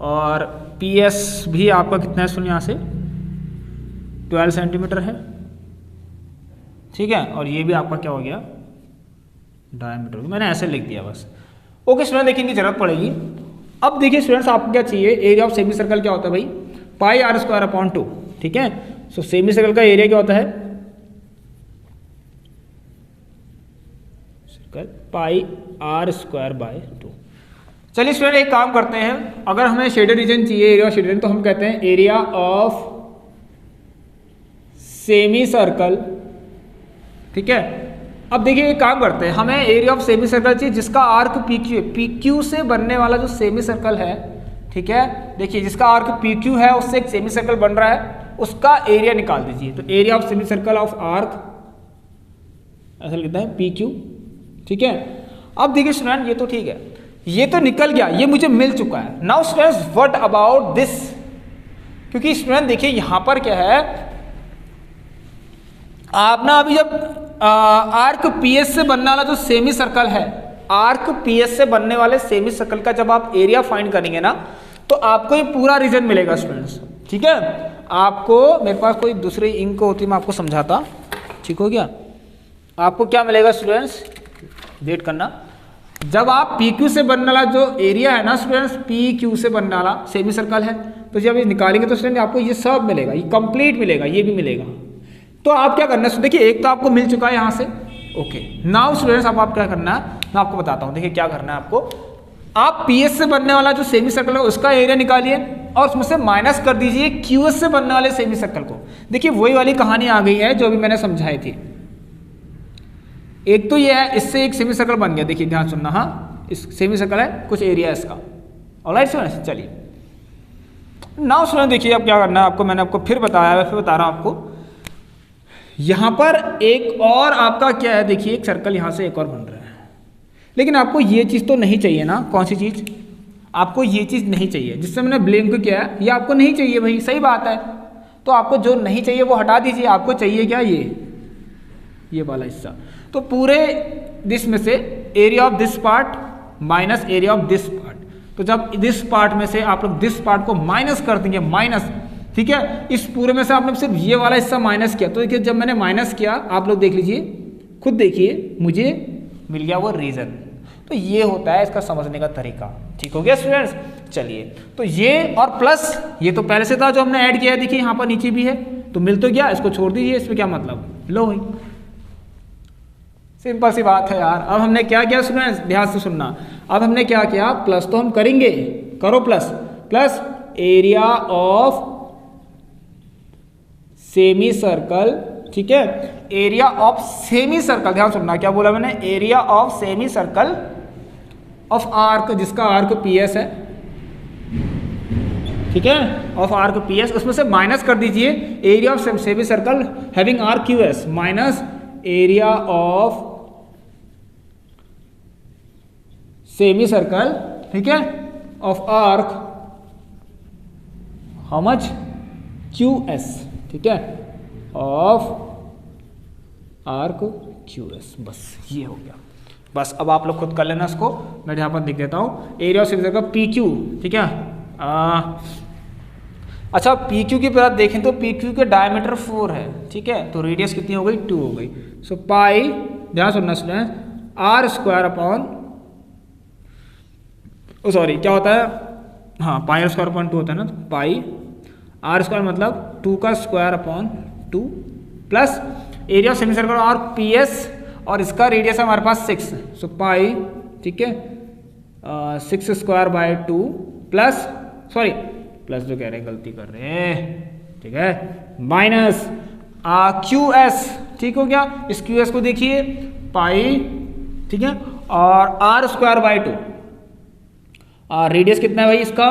और PS भी आपका कितना है सुन यहाँ से 12 सेंटीमीटर है, ठीक है। और ये भी आपका क्या हो गया डायमीटर, मैंने ऐसे लिख दिया बस। ओके स्टूडेंट, देखिए इनकी जरूरत पड़ेगी। अब देखिए स्टूडेंट्स आपको क्या चाहिए, एरिया ऑफ सेमी सर्कल क्या होता है भाई, पाई r स्क्वायर अपॉन 2, ठीक है। सो सेमी सर्कल का एरिया क्या होता है, circle pi r square by 2। चलिए स्टूडेंट एक काम करते हैं, अगर हमें शेडेड रीजन चाहिए, एरिया ऑफ शेडेड, तो हम कहते हैं एरिया ऑफ सेमी सर्कल, ठीक है। अब देखिए एक काम करते हैं, हमें एरिया ऑफ सेमी सर्कल चाहिए जिसका आर्क PQ है, PQ से बनने वाला जो सेमी सर्कल है, ठीक है। देखिए जिसका आर्क PQ है उससे एक सेमी सर्कल बन रहा है, उसका एरिया निकाल दीजिए। तो area of semi circle of arc ऐसा लिखता है PQ, ठीक है। अब देखिए स्टूडेंट ये तो ठीक है, ये तो निकल गया, ये मुझे मिल चुका है। Now students what about this, क्योंकि स्टूडेंट देखिए यहां पर क्या है, आप ना अभी जब आर्क PS से बनने वाला जो सेमी सर्कल है, आर्क PS से बनने वाले सेमी सर्कल का जब आप एरिया फाइंड करेंगे ना, तो आपको ये पूरा रीजन मिलेगा स्टूडेंट्स, ठीक है। आपको, मेरे पास कोई दूसरी इंक होती मैं आपको समझाता, ठीक हो गया। आपको क्या मिलेगा स्टूडेंट्स, वेट करना, जब आप PQ से बनने वाला जो एरिया है ना स्टूडेंट्स, PQ से बनने वाला सेमी सर्कल है, तो जब ये निकालेंगे तो स्टूडेंट आपको ये सब मिलेगा, ये कंप्लीट मिलेगा, ये भी मिलेगा। तो आप क्या करना है, देखिए एक तो आपको मिल चुका है यहाँ से, ओके। नाउ स्टूडेंट्स अब आप क्या करना है, मैं आपको बताता हूँ। देखिए क्या करना है आपको, आप PS से बनने वाला जो सेमी सर्कल है उसका एरिया निकालिए और उसमें से माइनस कर दीजिए QS से बनने वाले सेमी सर्कल को। देखिए वही वाली कहानी आ गई है जो अभी मैंने समझाई थी। एक तो ये है, इससे एक सेमी सर्कल बन गया, देखिए ध्यान सुनना, हाँ इस सेमी सर्कल है, कुछ एरिया है इसका, ऑलराइट स्टूडेंट्स। चलिए नाउ स्टूडेंट देखिए अब क्या करना है आपको, मैंने आपको फिर बताया है, फिर बता रहा हूँ आपको। यहां पर एक और आपका क्या है, देखिए एक सर्कल यहां से एक और बन रहा है, लेकिन आपको ये चीज तो नहीं चाहिए ना। कौन सी चीज, आपको ये चीज नहीं चाहिए जिससे मैंने ब्लैंक किया है, ये आपको नहीं चाहिए भाई, सही बात है। तो आपको जो नहीं चाहिए वो हटा दीजिए, आपको चाहिए क्या, ये वाला हिस्सा। तो पूरे दिस में से area of this part minus area of this part, तो जब दिस पार्ट में से आप लोग दिस पार्ट को माइनस कर देंगे, माइनस, ठीक है। इस पूरे में से आपने सिर्फ ये वाला हिस्सा माइनस किया, तो देखिए जब मैंने माइनस किया, आप लोग देख लीजिए, खुद देखिए, मुझे मिल गया वो रीजन। तो ये होता है इसका समझने का तरीका, ठीक हो गया स्टूडेंट्स। चलिए तो ये और प्लस ये तो पहले से था जो हमने ऐड किया है, देखिए यहाँ पर नीचे भी है, तो मिल तो गया, इसको छोड़ दीजिए, इसमें क्या मतलब, लो भाई सिंपल सी बात है यार। अब हमने क्या किया स्टूडेंट्स, ध्यान से सुनना, अब हमने क्या किया, प्लस तो हम करेंगे, करो plus, plus area of semi circle, ठीक है, एरिया ऑफ सेमी सर्कल, ध्यान सुनना क्या बोला मैंने, area of semi circle of arc, जिसका आर्क PS है, ठीक है, ऑफ आर्क PS, उसमें से माइनस कर दीजिए area of semi circle having arc QS minus area of semi circle, ठीक है, of arc how much QS, ठीक है, ऑफ आर्क QS, बस ये हो गया। बस अब आप लोग खुद कर लेना इसको, मैं यहाँ पर लिख देता हूँ area of semi circle PQ, ठीक है। अच्छा PQ की तरह देखें तो PQ के डायमीटर 4 है, ठीक है, तो रेडियस कितनी हो गई, 2 हो गई। सो पाई, ध्यान सुनना स्टूडेंट, R स्क्वायर अपॉन, ओ सॉरी क्या होता है, हाँ पाई R स्क्वायर अपॉन 2 होता है ना, तो पाई R स्क्वायर मतलब 2 का square upon 2 plus area of semi circle और PS, और इसका रेडियस है हमारे पास 6, सो पाई, ठीक है, 6 square by 2 plus, sorry plus जो कह रहे हैं गलती कर रहे हैं, ठीक है, माइनस QS, ठीक हो गया। इस QS को देखिए पाई, ठीक है, और R स्क्वायर बाय 2, रेडियस कितना है भाई इसका,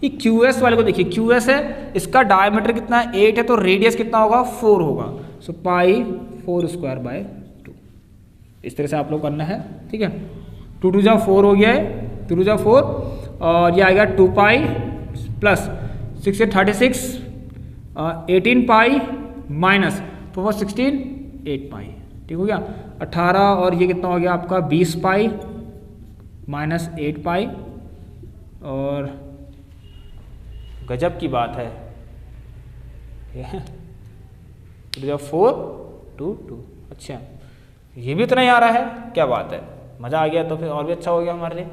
ये QS वाले को देखिए, QS है, इसका डायमीटर कितना है 8 है, तो रेडियस कितना होगा 4 होगा, सो पाई 4 स्क्वायर बाय 2। इस तरह से आप लोग करना है, ठीक है। 2 2 जा 4 हो गया है, 2 2 जा 4, और ये आएगा 2 पाई प्लस 6 से 36, 18 पाई माइनस 4 16 8 पाई, ठीक हो गया। 18 और ये कितना हो गया आपका 20 पाई माइनस 8 पाई, और गजब की बात है, 4 2 2। अच्छा, ये भी इतना ही आ रहा है, क्या बात है, मज़ा आ गया। तो फिर और भी अच्छा हो गया हमारे लिए।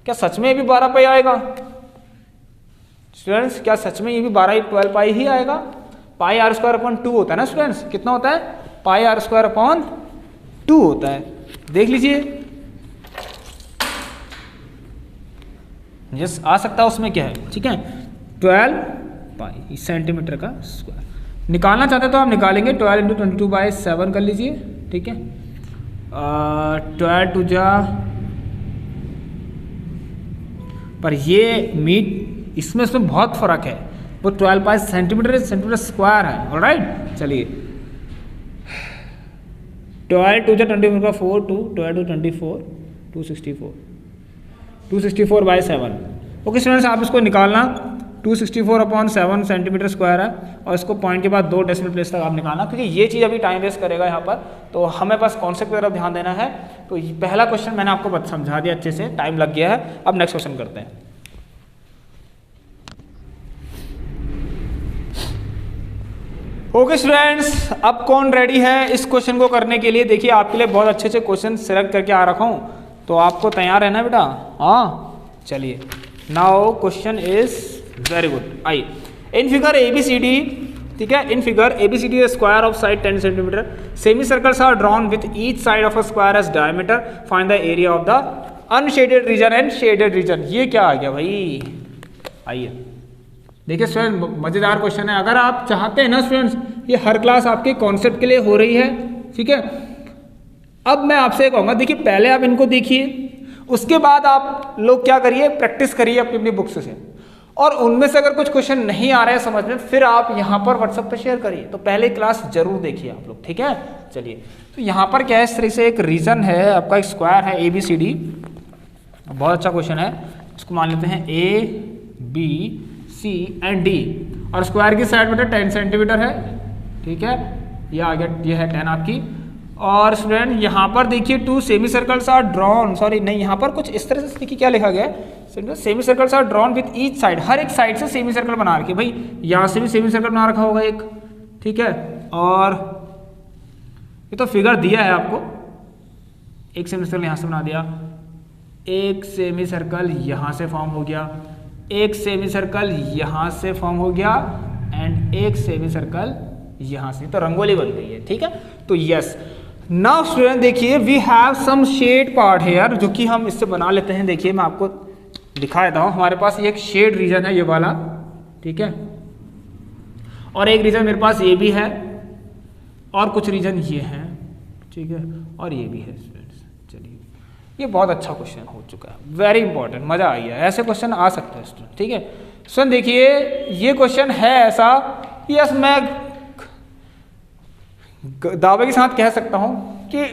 क्या सच में ये भी 12 पाई आएगा स्टूडेंट्स? क्या सच में ये भी 12 पाई ही आएगा? पाई r स्क्वायर अपॉन 2 होता है ना स्टूडेंट्स? कितना होता है? पाई r स्क्वायर अपॉन 2 होता है। देख लीजिए, यस आ सकता है। उसमें क्या है, ठीक है, 12 पाई सेंटीमीटर का स्क्वायर निकालना चाहते तो आप निकालेंगे। 12 इंटू 22/7 कर लीजिए, ठीक है। 12 टू जा, पर ये मीट इसमें बहुत फर्क है। वो 12 पाई सेंटीमीटर स्क्वायर है। ऑलराइट, चलिए 12 टू जा 24 का 4 2 12 टू 24 264/7। ओके स्टूडेंट्स, आप इसको निकालना। 264/7 सेंटीमीटर स्क्वायर है, और इसको पॉइंट के बाद 2 डेसिमल प्लेस तक आप निकालना, क्योंकि ये चीज़ अभी टाइम वेस्ट करेगा यहाँ पर। तो हमें बस कॉन्सेप्ट की तरफ ध्यान देना है। तो पहला क्वेश्चन मैंने आपको समझा दिया अच्छे से, टाइम लग गया है। अब नेक्स्ट क्वेश्चन करते हैं। ओके स्टूडेंट्स, अब कौन रेडी है इस क्वेश्चन को करने के लिए? देखिए, आपके लिए बहुत अच्छे क्वेश्चन सिलेक्ट करके आ रखा हूँ, तो आपको तैयार रहना बेटा। हाँ चलिए, now question is very good. I in figure ABCD, ठीक है, in figure ABCD square of side 10 centimetre, semi circles are drawn with each side of a square as diameter, find the area of the unshaded region and shaded region. ये क्या आ गया भाई? आइए देखिए स्टूडेंट, मजेदार क्वेश्चन है। अगर आप चाहते हैं ना स्टूडेंट्स, ये हर क्लास आपके कॉन्सेप्ट के लिए हो रही है, ठीक है। अब मैं आपसे कहूँगा, देखिए पहले आप इनको देखिए, उसके बाद आप लोग क्या करिए, प्रैक्टिस करिए अपनी अपनी बुक्स से, और उनमें से अगर कुछ क्वेश्चन नहीं आ रहे हैं समझ में, फिर आप यहाँ पर व्हाट्सएप पे शेयर करिए। तो पहले क्लास जरूर देखिए आप लोग, ठीक है। चलिए, तो यहाँ पर क्या है, इस तरह से एक रीजन है आपका, एक स्क्वायर है ABCD, बहुत अच्छा क्वेश्चन है। इसको मान लेते हैं ABC एंड D, और स्क्वायर की साइड बेटा 10 सेंटीमीटर है, ठीक है। ये आ गया, ये है 10 आपकी। और स्टूडेंट यहाँ पर देखिए 2 semi circles are drawn, sorry नहीं, यहाँ पर कुछ इस तरह से देखिए क्या लिखा गया है, semi circles are drawn with each side, हर एक साइड से सेमी सर्कल बना रखे भाई। यहाँ से भी सेमी सर्कल बना रखा होगा एक, ठीक है। और ये तो फिगर दिया है आपको, एक सेमी सर्कल यहाँ से बना दिया, एक सेमी सर्कल यहाँ से फॉर्म हो गया, एक सेमी सर्कल यहाँ से फॉर्म हो गया, एंड एक सेमी सर्कल यहाँ से, तो रंगोली बन गई है, ठीक है। तो यस, नाउ स्टूडेंट देखिए, we have some shade part here, जो कि हम इससे बना लेते हैं। देखिए मैं आपको दिखा देता हूँ, हमारे पास ये एक शेड रीजन है, ये वाला, ठीक है, और एक रीजन मेरे पास ये भी है, और कुछ रीजन ये है, ठीक है, और ये भी है स्टूडेंट्स। चलिए, ये बहुत अच्छा क्वेश्चन हो चुका है, वेरी इंपॉर्टेंट, मजा आ गया। ऐसे क्वेश्चन आ सकते हैं स्टूडेंट, ठीक है। स्टूडेंट देखिए, ये क्वेश्चन है ऐसा, यस मैं दावे के साथ कह सकता हूं कि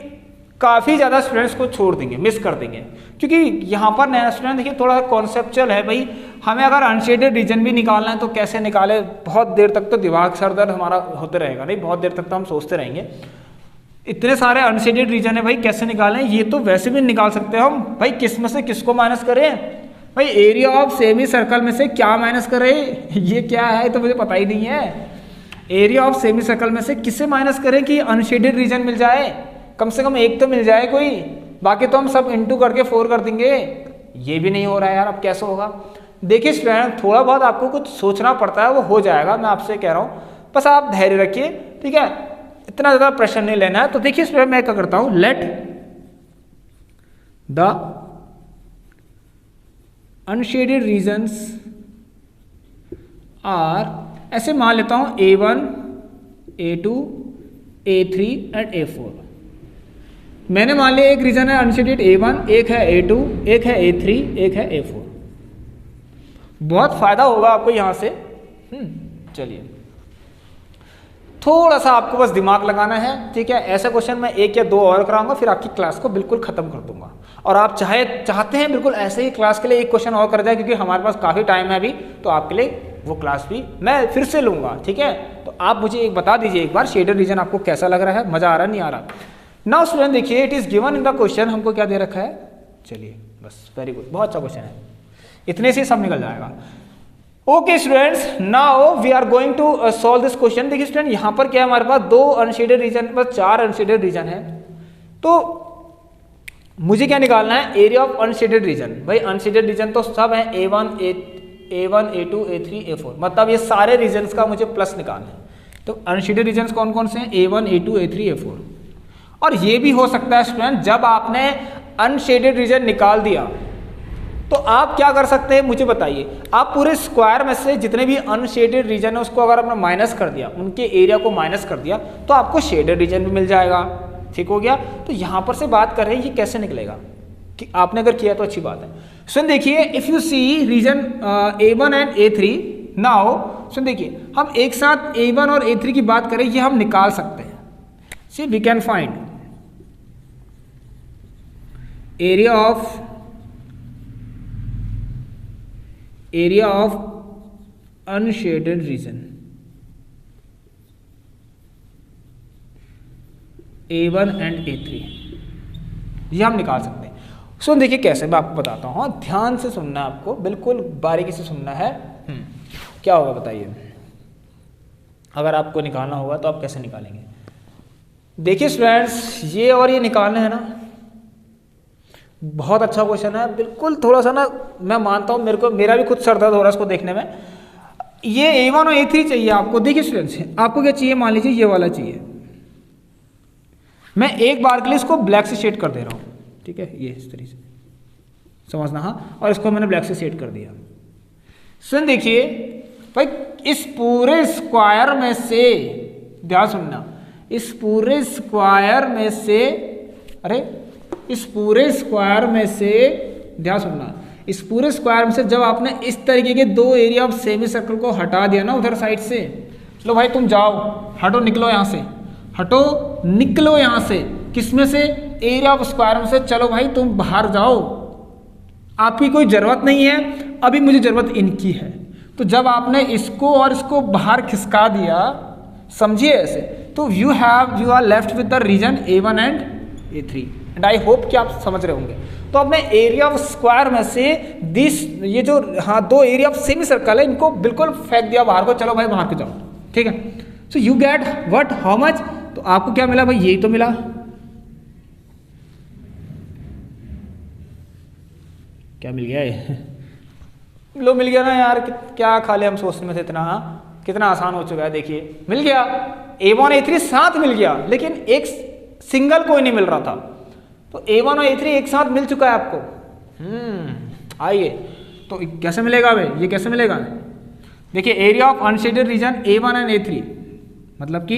काफ़ी ज़्यादा स्टूडेंट्स को छोड़ देंगे, मिस कर देंगे, क्योंकि यहाँ पर नया स्टूडेंट देखिए थोड़ा कॉन्सेप्चुअल है भाई। हमें अगर अनशेडेड रीजन भी निकालना है तो कैसे निकाले, बहुत देर तक तो दिमाग सर दर्द हमारा होते रहेगा, नहीं बहुत देर तक तो हम सोचते रहेंगे। इतने सारे अनशेडेड रीजन है भाई, कैसे निकालें? ये तो वैसे भी निकाल सकते हैं हम भाई, किस में से किसको माइनस करें भाई, एरिया ऑफ सेमी सर्कल में से क्या माइनस करें, ये क्या है तो मुझे पता ही नहीं है। एरिया ऑफ सेमी सर्कल में से किसे माइनस करें कि अनशेडेड रीजन मिल जाए, कम से कम एक तो मिल जाए कोई, बाकी तो हम सब इंटू करके 4 कर देंगे। ये भी नहीं हो रहा है यार, अब कैसे होगा? देखिए स्टूडेंट, थोड़ा बहुत आपको कुछ सोचना पड़ता है, वो हो जाएगा, मैं आपसे कह रहा हूँ, बस आप धैर्य रखिए, ठीक है, इतना ज़्यादा प्रेशर नहीं लेना है। तो देखिए स्टूडेंट, मैं क्या करता हूँ, let the unshaded regions are, ऐसे मान लेता हूं A1, A2, A3 and A4। मैंने मान लिया एक रीजन है अनशेडेड A1, एक है A2, एक है A3, एक है A4। बहुत फायदा होगा आपको यहां से। चलिए, थोड़ा सा आपको बस दिमाग लगाना है, ठीक है। ऐसा क्वेश्चन मैं 1 या 2 और कराऊंगा, फिर आपकी क्लास को बिल्कुल खत्म कर दूंगा। और आप चाहते हैं बिल्कुल ऐसे ही क्लास के लिए एक क्वेश्चन और कर जाए, क्योंकि हमारे पास काफ़ी टाइम है अभी, तो आपके लिए वो क्लास भी मैं फिर से लूँगा, ठीक है। तो आप मुझे एक बता दीजिए एक बार, शेडेड रीजन आपको कैसा लग रहा है, मज़ा आ रहा नहीं आ रहा? नाउ स्टूडेंट देखिए, it is given in the question, हमको क्या दे रखा है, चलिए बस, वेरी गुड, बहुत अच्छा क्वेश्चन है। इतने से सब निकल जाएगा। Okay students, now we are going to solve this question. देखिए स्टूडेंट, यहाँ पर क्या है, हमारे पास 2 अनशेडेड रीजन, बस 4 अनशेडेड रीजन है। तो मुझे क्या निकालना है, एरिया ऑफ अनशेडेड रीजन। भाई अनशेडेड रीजन तो सब है, A1 A2 A3 A4, मतलब ये सारे रीजन्स का मुझे प्लस निकालना है। तो अनशेडेड रीजन्स कौन कौन से हैं, A1 A2 A3 A4। और ये भी हो सकता है स्टूडेंट, जब आपने अनशेडेड रीजन निकाल दिया तो आप क्या कर सकते हैं, मुझे बताइए। आप पूरे स्क्वायर में से जितने भी अनशेडेड रीजन है उसको अगर आपने माइनस कर दिया, उनके एरिया को माइनस कर दिया, तो आपको शेडेड रीजन भी मिल जाएगा। ठीक हो गया। तो यहां पर से बात कर रहे हैं ये कैसे निकलेगा, कि आपने अगर किया तो अच्छी बात है। सुन देखिए, if you see region A1 and A3, now सुन देखिए, हम एक साथ A1 और A3 की बात करें, ये हम निकाल सकते हैं। See we can find area of unshaded region A1 and A3, ये हम निकाल सकते हैं। सो देखिए कैसे, मैं आपको बताता हूँ, ध्यान से सुनना है आपको, बिल्कुल बारीकी से सुनना है। क्या होगा बताइए, अगर आपको निकालना होगा तो आप कैसे निकालेंगे। देखिए स्टूडेंट्स, ये और ये निकालना है ना, बहुत अच्छा क्वेश्चन है। बिल्कुल थोड़ा सा ना, मैं मानता हूँ, मेरा भी खुद सर दर्द हो रहा है इसको देखने में। ये A1 और A3 चाहिए आपको। देखिए स्टूडेंट्स, आपको क्या चाहिए, मान लीजिए ये वाला चाहिए। मैं एक बार के लिए इसको ब्लैक से शेड कर दे रहा हूँ, ठीक है, ये इस तरीके से समझना। हाँ, और इसको मैंने ब्लैक से शेड कर दिया। सुन देखिए भाई, इस पूरे स्क्वायर में से, ध्यान सुनना, इस पूरे स्क्वायर में से, इस पूरे स्क्वायर में से, ध्यान सुनना, इस पूरे स्क्वायर में से जब आपने इस तरीके के 2 एरिया ऑफ सेमी सर्कल को हटा दिया ना उधर साइड से, चलो भाई तुम जाओ, हटो, निकलो यहाँ से, हटो निकलो यहाँ से, किसमें से, एरिया ऑफ स्क्वायर में से। चलो भाई तुम बाहर जाओ, आपकी कोई ज़रूरत नहीं है, अभी मुझे ज़रूरत इनकी है। तो जब आपने इसको और इसको बाहर खिसका दिया, समझिए ऐसे, तो you are left with the region A1 and A3, and I hope कि आप समझ रहे होंगे। तो अपने एरिया ऑफ स्क्वायर में से ये जो 2 एरिया ऑफ सेमी सर्कल है, इनको बिल्कुल फेंक दिया बाहर को, चलो भाई बाहर को जाओ, ठीक है। So you get what, how much, तो आपको क्या मिला भाई, यही तो मिला। क्या मिल गया ये लो, मिल गया ना यार, क्या खाली हम सोचने में थे इतना। कितना आसान हो चुका है, देखिए मिल गया। A1 A3 साथ मिल गया, लेकिन एक सिंगल कोई नहीं मिल रहा था। तो A1 और A3 एक साथ मिल चुका है आपको। आइए, तो कैसे मिलेगा भाई, ये कैसे मिलेगा। देखिए, area of unshaded region A1 and A3, मतलब कि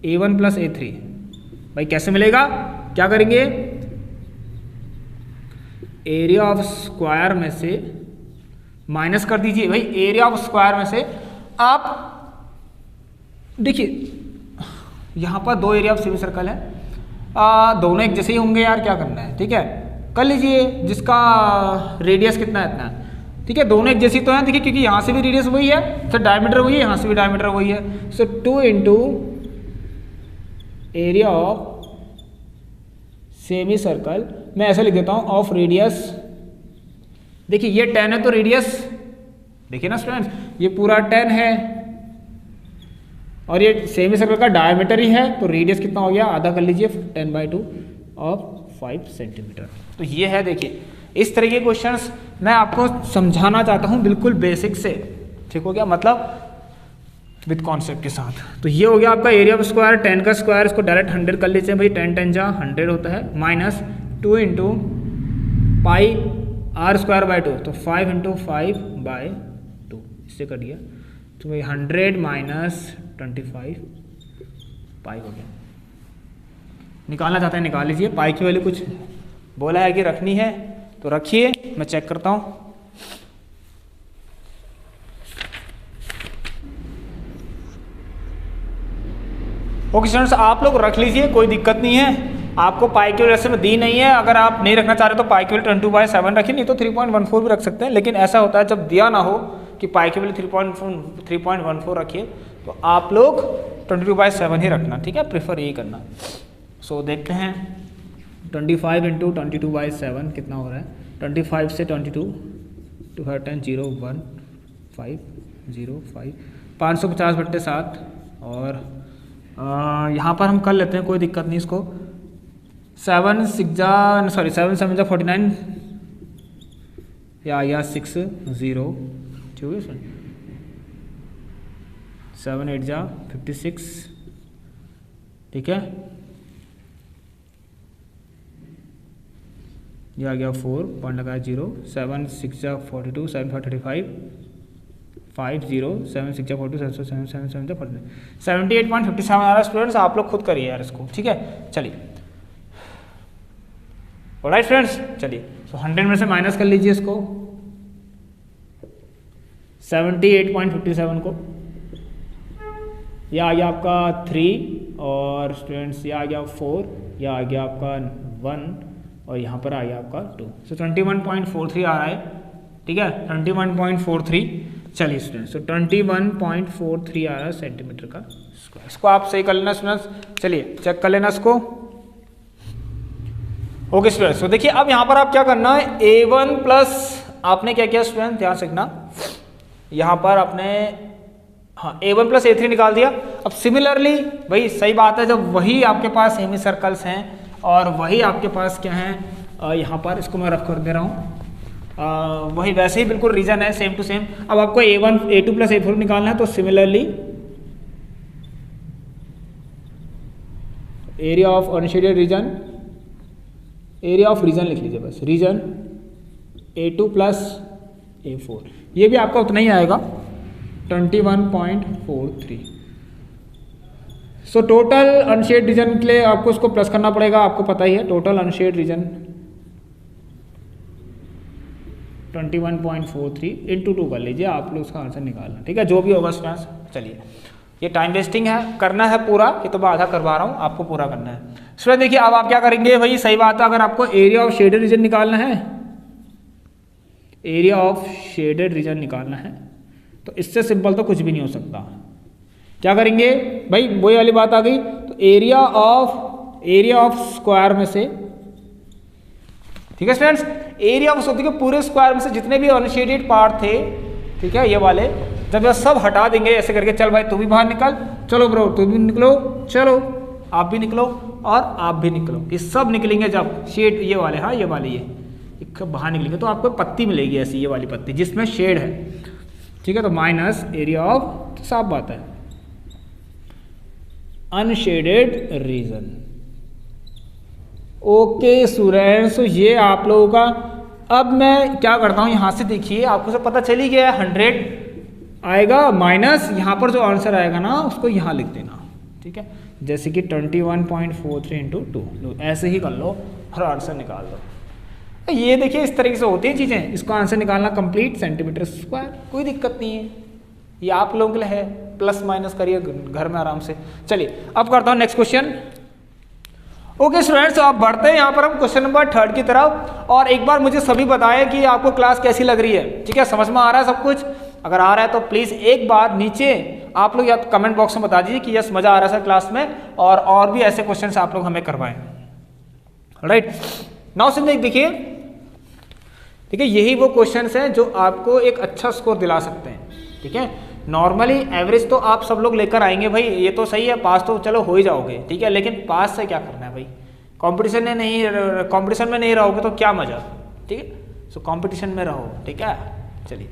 A1 प्लस A3, भाई कैसे मिलेगा, क्या करेंगे, एरिया ऑफ स्क्वायर में से माइनस कर दीजिए। भाई एरिया ऑफ स्क्वायर में से आप देखिए, यहाँ पर 2 एरिया ऑफ सेमी सर्कल है, दोनों एक जैसे ही होंगे यार, क्या करना है, ठीक है, कर लीजिए, जिसका रेडियस कितना है इतना, ठीक है, दोनों एक जैसी तो है। देखिए क्योंकि यहाँ से भी रेडियस वही है, तो डायमीटर वही है, यहाँ से भी डायमीटर वही है। सो 2 into area of semi circle, मैं ऐसा लिख देता हूँ, ऑफ रेडियस। देखिए ये 10 है तो रेडियस, देखिए ना स्टूडेंट्स, ये पूरा 10 है, और ये सेमी सर्कल का डायमीटर ही है, तो रेडियस कितना हो गया, आधा कर लीजिए, 10/2 ऑफ 5 सेंटीमीटर। तो ये है, देखिए इस तरह के क्वेश्चंस मैं आपको समझाना चाहता हूँ बिल्कुल बेसिक से, ठीक हो गया, मतलब विद कॉन्सेप्ट के साथ। तो ये हो गया आपका एरिया ऑफ स्क्वायर, 10 का स्क्वायर, इसको डायरेक्ट 100 कर लीजिए भाई, 10 10 जा 100 होता है, माइनस 2 इंटू पाई r²/2, तो 5 इंटू 5/2, इससे कर दिया, तो भाई 100 माइनस 25 पाई हो गया। निकालना चाहते हैं निकाल लीजिए, पाई की वैल्यू कुछ बोला है कि रखनी है तो रखिए, मैं चेक करता हूँ। ओके स्टूडेंट्स, आप लोग रख लीजिए, कोई दिक्कत नहीं है, आपको पाई की वैल्यू ऐसे में दी नहीं है। अगर आप नहीं रखना चाह रहे तो पाई की वैल्यू 22/7 रखिए, नहीं तो 3.14 भी रख सकते हैं। लेकिन ऐसा होता है जब दिया ना हो कि पाई की वैल्यू 3.14 रखिए, तो आप लोग 22/7 ही रखना, ठीक है, प्रेफर यही करना। सो देखते हैं 25 इंटू 22/7 कितना हो रहा है, 25 से 22 2 5 10 0 1 5 0 5 550/7 और यहाँ पर हम कर लेते हैं, कोई दिक्कत नहीं इसको। 7 7 जा 49 या 6 0 ठीक है। 7 8 जा 56 ठीक है। ये आ गया 4 पॉइंट लगाया 0 7 6 जा 42 7 5 35 5 0 7 6 जा 42 7 7 7 7 जा 49 78.57 आ रहा है स्टूडेंट्स। आप लोग खुद करिए यार इसको, ठीक है। चलिए ऑलराइट फ्रेंड्स, चलिए तो 100 में से माइनस कर लीजिए इसको 78.57 को। यह आ गया आपका 3 और स्टूडेंट्स यह आ गया 4, यह आ गया आपका 1 और यहाँ पर आ गया आपका 2। सो 21.43 आ रहा है, ठीक है 21.43। चलिए स्टूडेंट्स, तो 21.43 आ रहा है सेंटीमीटर का स्क्वायर। इसको आप सही कर लेना स्टूडेंट्स। चलिए चेक कर लेना इसको। ओके स्टूडेंट्स, तो देखिए अब यहाँ पर आप क्या करना है, A1 प्लस आपने क्या किया स्टूडेंट, ध्यान से देखना, यहाँ पर आपने हाँ A1 प्लस A3 निकाल दिया। अब सिमिलरली भाई सही बात है, जब वही आपके पास सेमी सर्कल्स हैं और वही आपके पास क्या है, यहाँ पर इसको मैं रफ कर दे रहा हूँ, वही वैसे ही बिल्कुल रीजन है सेम टू सेम। अब आपको A2 प्लस A4 निकालना है, तो similarly area of unshaded region, area of region लिख लीजिए बस, रीजन A2 प्लस A4, ये भी आपका उतना ही आएगा 21.43। सो टोटल अनशेड रीजन के लिए आपको इसको प्लस करना पड़ेगा, आपको पता ही है टोटल अनशेड रीजन 21.43 इंटू 2 कर लीजिए, आप लोग उसका आंसर निकालना, ठीक है जो भी होगा स्टूडेंट्स। चलिए ये टाइम वेस्टिंग है, करना है पूरा, ये तो मैं आधा करवा रहा हूँ, आपको पूरा करना है स्टूडेंट। देखिए अब आप क्या करेंगे भाई, सही बात है, अगर आपको एरिया ऑफ शेडेड रीजन निकालना है, एरिया ऑफ शेडेड रीजन निकालना है, तो इससे सिंपल तो कुछ भी नहीं हो सकता। क्या करेंगे भाई, वही वाली बात आ गई, तो एरिया ऑफ स्क्वायर में से, ठीक है स्टूडेंट्स, एरिया ऑफ देखिए पूरे स्क्वायर में से जितने भी अनशेडेड पार्ट थे, ठीक है ये वाले, जब ये सब हटा देंगे ऐसे करके, चल भाई तू भी बाहर निकल, चलो ब्रो तू भी निकलो, चलो आप भी निकलो और आप भी निकलो, ये सब निकलेंगे जब शेड ये वाले, हाँ ये वाले ये बाहर निकलेंगे, तो आपको पत्ती मिलेगी ऐसी, ये वाली पत्ती जिसमें शेड है, ठीक है। तो माइनस एरिया ऑफ, तो साफ बात है अनशेडेड रीजन। ओके स्टूडेंट्स, तो ये आप लोगों का, अब मैं क्या करता हूँ, यहाँ से देखिए आपको सब पता चल ही गया, 100 आएगा माइनस यहाँ पर जो आंसर आएगा ना उसको यहाँ लिख देना, ठीक है। जैसे कि 21.43 इंटू 2, ऐसे ही कर लो और आंसर निकाल लो। ये देखिए इस तरीके से होती हैं चीज़ें, इसको आंसर निकालना कंप्लीट सेंटीमीटर स्क्वायर, कोई दिक्कत नहीं है, ये आप लोगों के लिए है, प्लस माइनस करिए घर में आराम से। चलिए अब करता हूँ नेक्स्ट क्वेश्चन। ओके स्टूडेंट्स, तो आप बढ़ते हैं यहाँ पर हम क्वेश्चन नंबर 3 की तरफ, और एक बार मुझे सभी बताएं कि आपको क्लास कैसी लग रही है, ठीक है, समझ में आ रहा है सब कुछ। अगर आ रहा है तो प्लीज़ एक बार नीचे आप लोग या तो कमेंट बॉक्स में बता दीजिए कि यस मज़ा आ रहा है सर क्लास में, और भी ऐसे क्वेश्चन आप लोग हमें करवाएं। राइट नाउ से देखिए, ठीक है, यही वो क्वेश्चंस हैं जो आपको एक अच्छा स्कोर दिला सकते हैं, ठीक है। नॉर्मली एवरेज तो आप सब लोग लेकर आएंगे भाई, ये तो सही है, पास तो चलो हो ही जाओगे, ठीक है, लेकिन पास से क्या करना है भाई, कंपटीशन में नहीं रहोगे तो क्या मजा, ठीक है। सो कंपटीशन में रहो, ठीक है। चलिए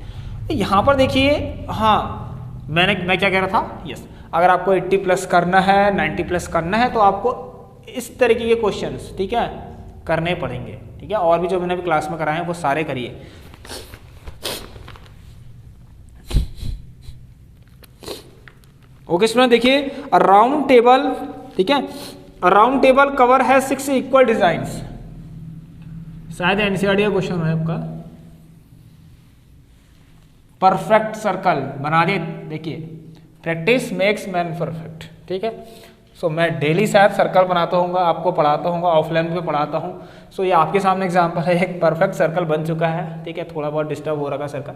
यहाँ पर देखिए, हाँ मैं क्या कह रहा था, यस, अगर आपको 80 प्लस करना है, 90 प्लस करना है, तो आपको इस तरीके के क्वेश्चंस, ठीक है, करने पड़ेंगे, ठीक है। और भी जो मैंने अभी क्लास में कराए हैं वो सारे करिए। ओके स्टूडेंट, देखिए राउंड टेबल, ठीक है, राउंड टेबल कवर है 6 इक्वल डिजाइन्स, शायद एनसीईआरटी का क्वेश्चन है आपका। परफेक्ट सर्कल बना दे, देखिए प्रैक्टिस मेक्स मैन परफेक्ट, ठीक है। सो मैं डेली शायद सर्कल बनाता हूँ, आपको पढ़ाता हूँ, ऑफलाइन भी पढ़ाता हूँ। सो ये आपके सामने एग्जांपल है, एक परफेक्ट सर्कल बन चुका है, ठीक है। थोड़ा बहुत डिस्टर्ब हो रहा है सर्कल,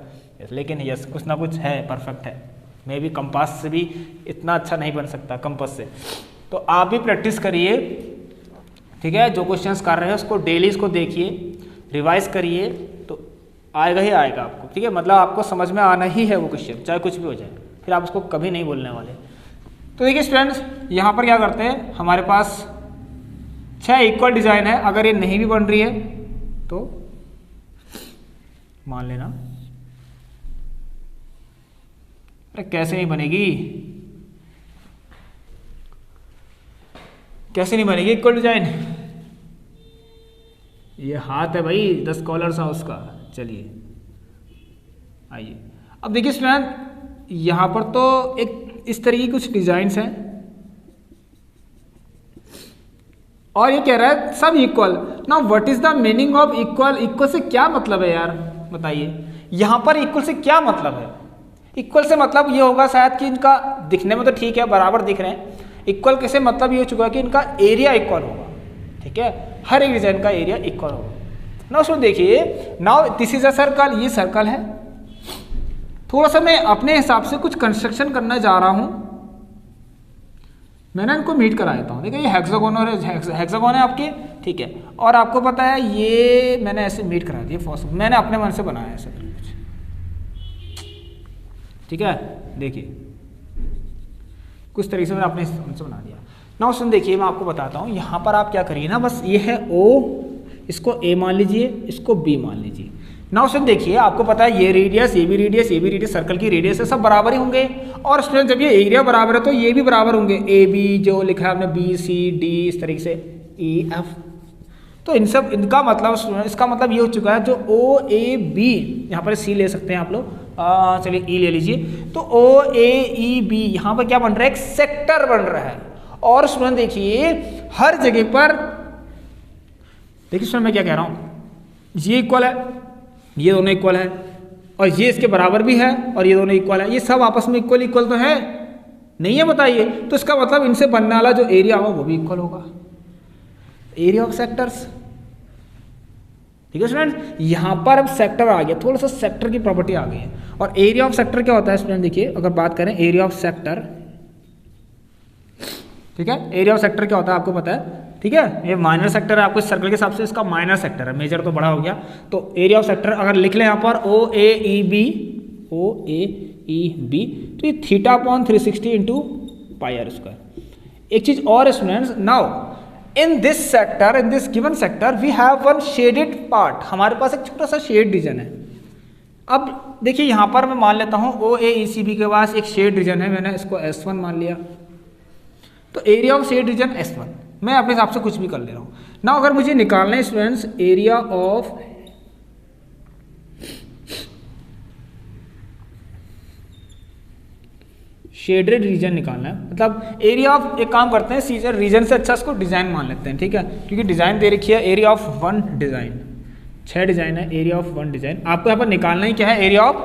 लेकिन यस कुछ ना कुछ है, परफेक्ट है। मे भी कंपास से भी इतना अच्छा नहीं बन सकता, कंपास से। तो आप भी प्रैक्टिस करिए, ठीक है, जो क्वेश्चंस कर रहे हैं उसको डेली इसको देखिए, रिवाइज करिए, तो आएगा ही आएगा आपको, ठीक है। मतलब आपको समझ में आना ही है वो क्वेश्चन, चाहे कुछ भी हो जाए, फिर आप उसको कभी नहीं बोलने वाले। तो देखिए स्टूडेंट्स, यहाँ पर क्या करते हैं, हमारे पास 6 इक्वल डिजाइन है। अगर ये नहीं भी बन रही है तो मान लेना, अरे कैसे नहीं बनेगी, कैसे नहीं बनेगी इक्वल डिजाइन, ये हाथ है भाई 10 स्कॉलर्स हाउस का। चलिए आइए, अब देखिए स्टूडेंट, यहां पर तो एक इस तरीके की कुछ डिजाइन्स हैं और ये कह रहा है सब equal. Now what is the meaning of equal? Equal से क्या मतलब है यार, बताइए। यहां पर इक्वल से क्या मतलब है? इक्वल से मतलब ये होगा शायद कि इनका दिखने में तो ठीक है, बराबर दिख रहे हैं। इक्वल कैसे मतलब ये हो चुका है कि इनका एरिया इक्वल होगा, ठीक है, हर एक डिजाइन का एरिया इक्वल होगा। नाउ उसमें देखिए, now this is a circle, ये सर्कल है। थोड़ा सा मैं अपने हिसाब से कुछ कंस्ट्रक्शन करना जा रहा हूं, मैं ना इनको मीट करा देता हूँ। देखिए ये हेक्सागोन है आपकी, ठीक है, और आपको पता है ये मैंने ऐसे मीट करा दिया, फॉर्स मैंने अपने मन से बनाया ऐसे कुछ, ठीक है। देखिए कुछ तरीके से मैंने अपने मन से बना दिया। ना सुन, देखिए मैं आपको बताता हूँ, यहाँ पर आप क्या करिए ना, बस ये है O, इसको A मान लीजिए, इसको B मान लीजिए। ना सुन देखिए, आपको पता है ये रेडियस, ये भी रेडियस, ये भी रेडियस, सर्कल की रेडियस है, सब बराबर ही होंगे। और स्टूडेंट जब ये एरिया बराबर है तो ये भी बराबर होंगे, AB जो लिखा है आपने, BCD, इस तरीके से EF। तो इन सब इनका मतलब स्टूडेंट, इसका मतलब ये हो चुका है जो OAB, यहाँ पर C ले सकते हैं आप लोग, चलिए E ले लीजिए। तो OAEB यहाँ पर क्या बन रहा है, एक सेक्टर बन रहा है। और स्टूडेंट देखिए हर जगह पर, देखिए स्टूडेंट मैं क्या कह रहा हूँ, ये इक्वल है, ये दोनों इक्वल है, और ये इसके बराबर भी है, और ये दोनों इक्वल है। ये सब आपस में इक्वल इक्वल तो है नहीं है, बताइए। तो इसका मतलब इनसे बनने वाला जो एरिया होगा वो भी इक्वल होगा, एरिया ऑफ सेक्टर्स, ठीक है स्टूडेंट। यहां पर अब सेक्टर आ गया, थोड़ा सा सेक्टर की प्रॉपर्टी आ गई है। और एरिया ऑफ सेक्टर क्या होता है स्टूडेंट, देखिए अगर बात करें एरिया ऑफ सेक्टर, ठीक है, एरिया ऑफ सेक्टर क्या होता है आपको पता है, ठीक है। ये माइनर सेक्टर है, आपको सर्कल के हिसाब से इसका माइनर सेक्टर है, मेजर तो बड़ा हो गया। तो एरिया ऑफ सेक्टर अगर लिख लें यहाँ पर OAEB, तो ये θ/360 इंटू πr²। एक चीज और students, now in this sector, in this given sector we have one shaded part, हमारे पास एक छोटा सा शेड रीजन है। अब देखिए यहाँ पर मैं मान लेता हूँ OAECB के पास एक शेड रीजन है, मैंने इसको S1 मान लिया। तो area of shade reason S1, मैं अपने हिसाब से कुछ भी कर ले रहा हूँ ना। अगर मुझे निकालना है students area of shaded reason निकालना है, मतलब एरिया ऑफ, एक काम करते हैं सीजर रीजन से अच्छा इसको डिजाइन मान लेते हैं, ठीक है, क्योंकि डिजाइन दे रखी है एरिया ऑफ 1 डिजाइन, 6 डिजाइन है, एरिया ऑफ 1 डिजाइन। आपको यहाँ पर निकालना ही क्या है, एरिया ऑफ,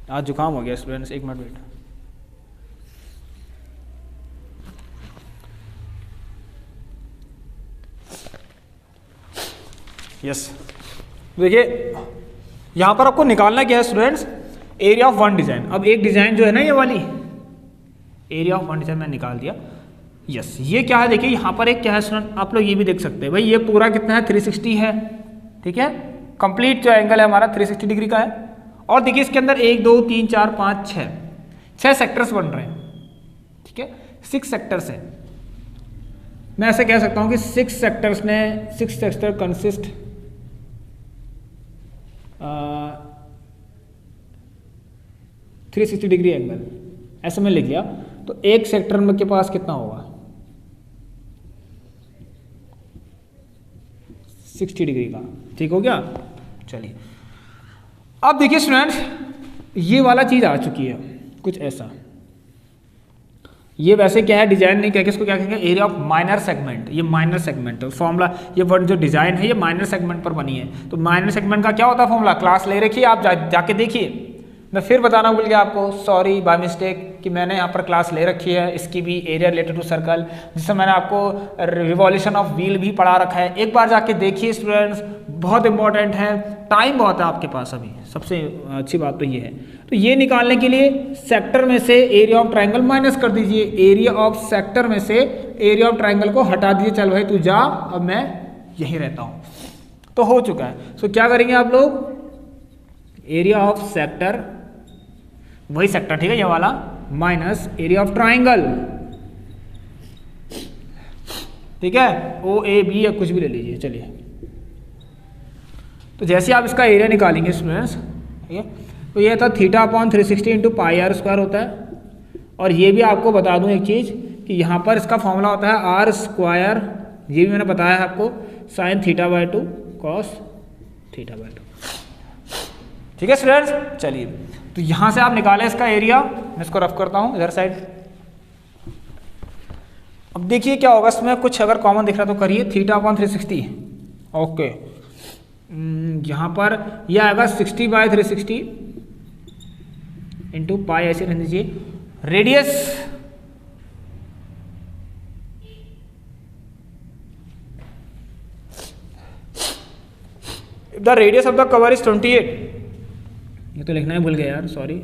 आज जुकाम हो गया स्टूडेंट्स, एक मिनट वेट। यस देखिए यहां पर आपको निकालना क्या है स्टूडेंट्स, एरिया ऑफ 1 डिजाइन। अब एक डिजाइन जो है ना ये वाली, एरिया ऑफ 1 डिजाइन मैंने निकाल दिया। यस ये क्या है, देखिए यहां पर एक क्या है स्टूडेंट, आप लोग ये भी देख सकते हैं भाई, ये पूरा कितना है 360 है, ठीक है, कंप्लीट जो एंगल है हमारा 360 डिग्री का है। और देखिए इसके अंदर 1 2 3 4 5 6 सेक्टर्स बन रहे हैं, ठीक है, 6 सेक्टर्स है। मैं ऐसे कह सकता हूं कि 6 सेक्टर्स ने 6 सेक्टर कंसिस्ट 360 डिग्री एंगल, ऐसे मैं लिख लिया। तो एक सेक्टर में के पास कितना होगा, 60 डिग्री का, ठीक हो गया। चलिए अब देखिए स्टूडेंट्स, ये वाला चीज आ चुकी है कुछ ऐसा। ये वैसे क्या है, डिजाइन नहीं कह के इसको क्या कहेंगे, एरिया ऑफ माइनर सेगमेंट। ये माइनर सेगमेंट फॉर्मूला, ये वर्ड जो डिजाइन है ये माइनर सेगमेंट पर बनी है। तो माइनर सेगमेंट का क्या होता है फॉर्मूला, क्लास ले रखिए आप, जाके देखिए। मैं फिर बताना भूल गया आपको, सॉरी बाय मिस्टेक, कि मैंने यहाँ पर क्लास ले रखी है इसकी भी, एरिया रिलेटेड टू सर्कल, जिससे मैंने आपको रिवॉल्यूशन ऑफ व्हील भी पढ़ा रखा है। एक बार जाके देखिए स्टूडेंट्स, बहुत इंपॉर्टेंट है, टाइम बहुत है आपके पास अभी, सबसे अच्छी बात तो ये है। तो ये निकालने के लिए सेक्टर में से एरिया ऑफ ट्राइंगल माइनस कर दीजिए, एरिया ऑफ सेक्टर में से एरिया ऑफ ट्राइंगल को हटा दीजिए। चल भाई तू जा, अब मैं यहीं रहता हूँ। तो हो चुका है। सो क्या करेंगे आप लोग, एरिया ऑफ सेक्टर, वही सेक्टर ठीक है ये वाला, माइनस एरिया ऑफ ट्राइंगल, ठीक है, ओ ए बी या कुछ भी ले लीजिए। चलिए, तो जैसे आप इसका एरिया निकालेंगे स्टूडेंट्स, ठीक है, तो ये था θ/360 इंटू पाई आर स्क्वायर होता है। और ये भी आपको बता दूं एक चीज़ कि यहाँ पर इसका फॉर्मूला होता है आर स्क्वायर, ये भी मैंने बताया है आपको, sin θ/2 cos θ/2, ठीक है स्टूडेंट्स। चलिए, तो यहाँ से आप निकालें इसका एरिया, मैं इसको रफ करता हूँ इधर साइड। अब देखिए क्या होगा इसमें, कुछ अगर कॉमन दिख रहा तो करिए, θ/360, ओके, यहाँ पर यह आएगा 60/360 इंटू पाई, ऐसे रहने दीजिए, radius the radius of the cover is 28, ये तो लिखना ही भूल गया यार, सॉरी,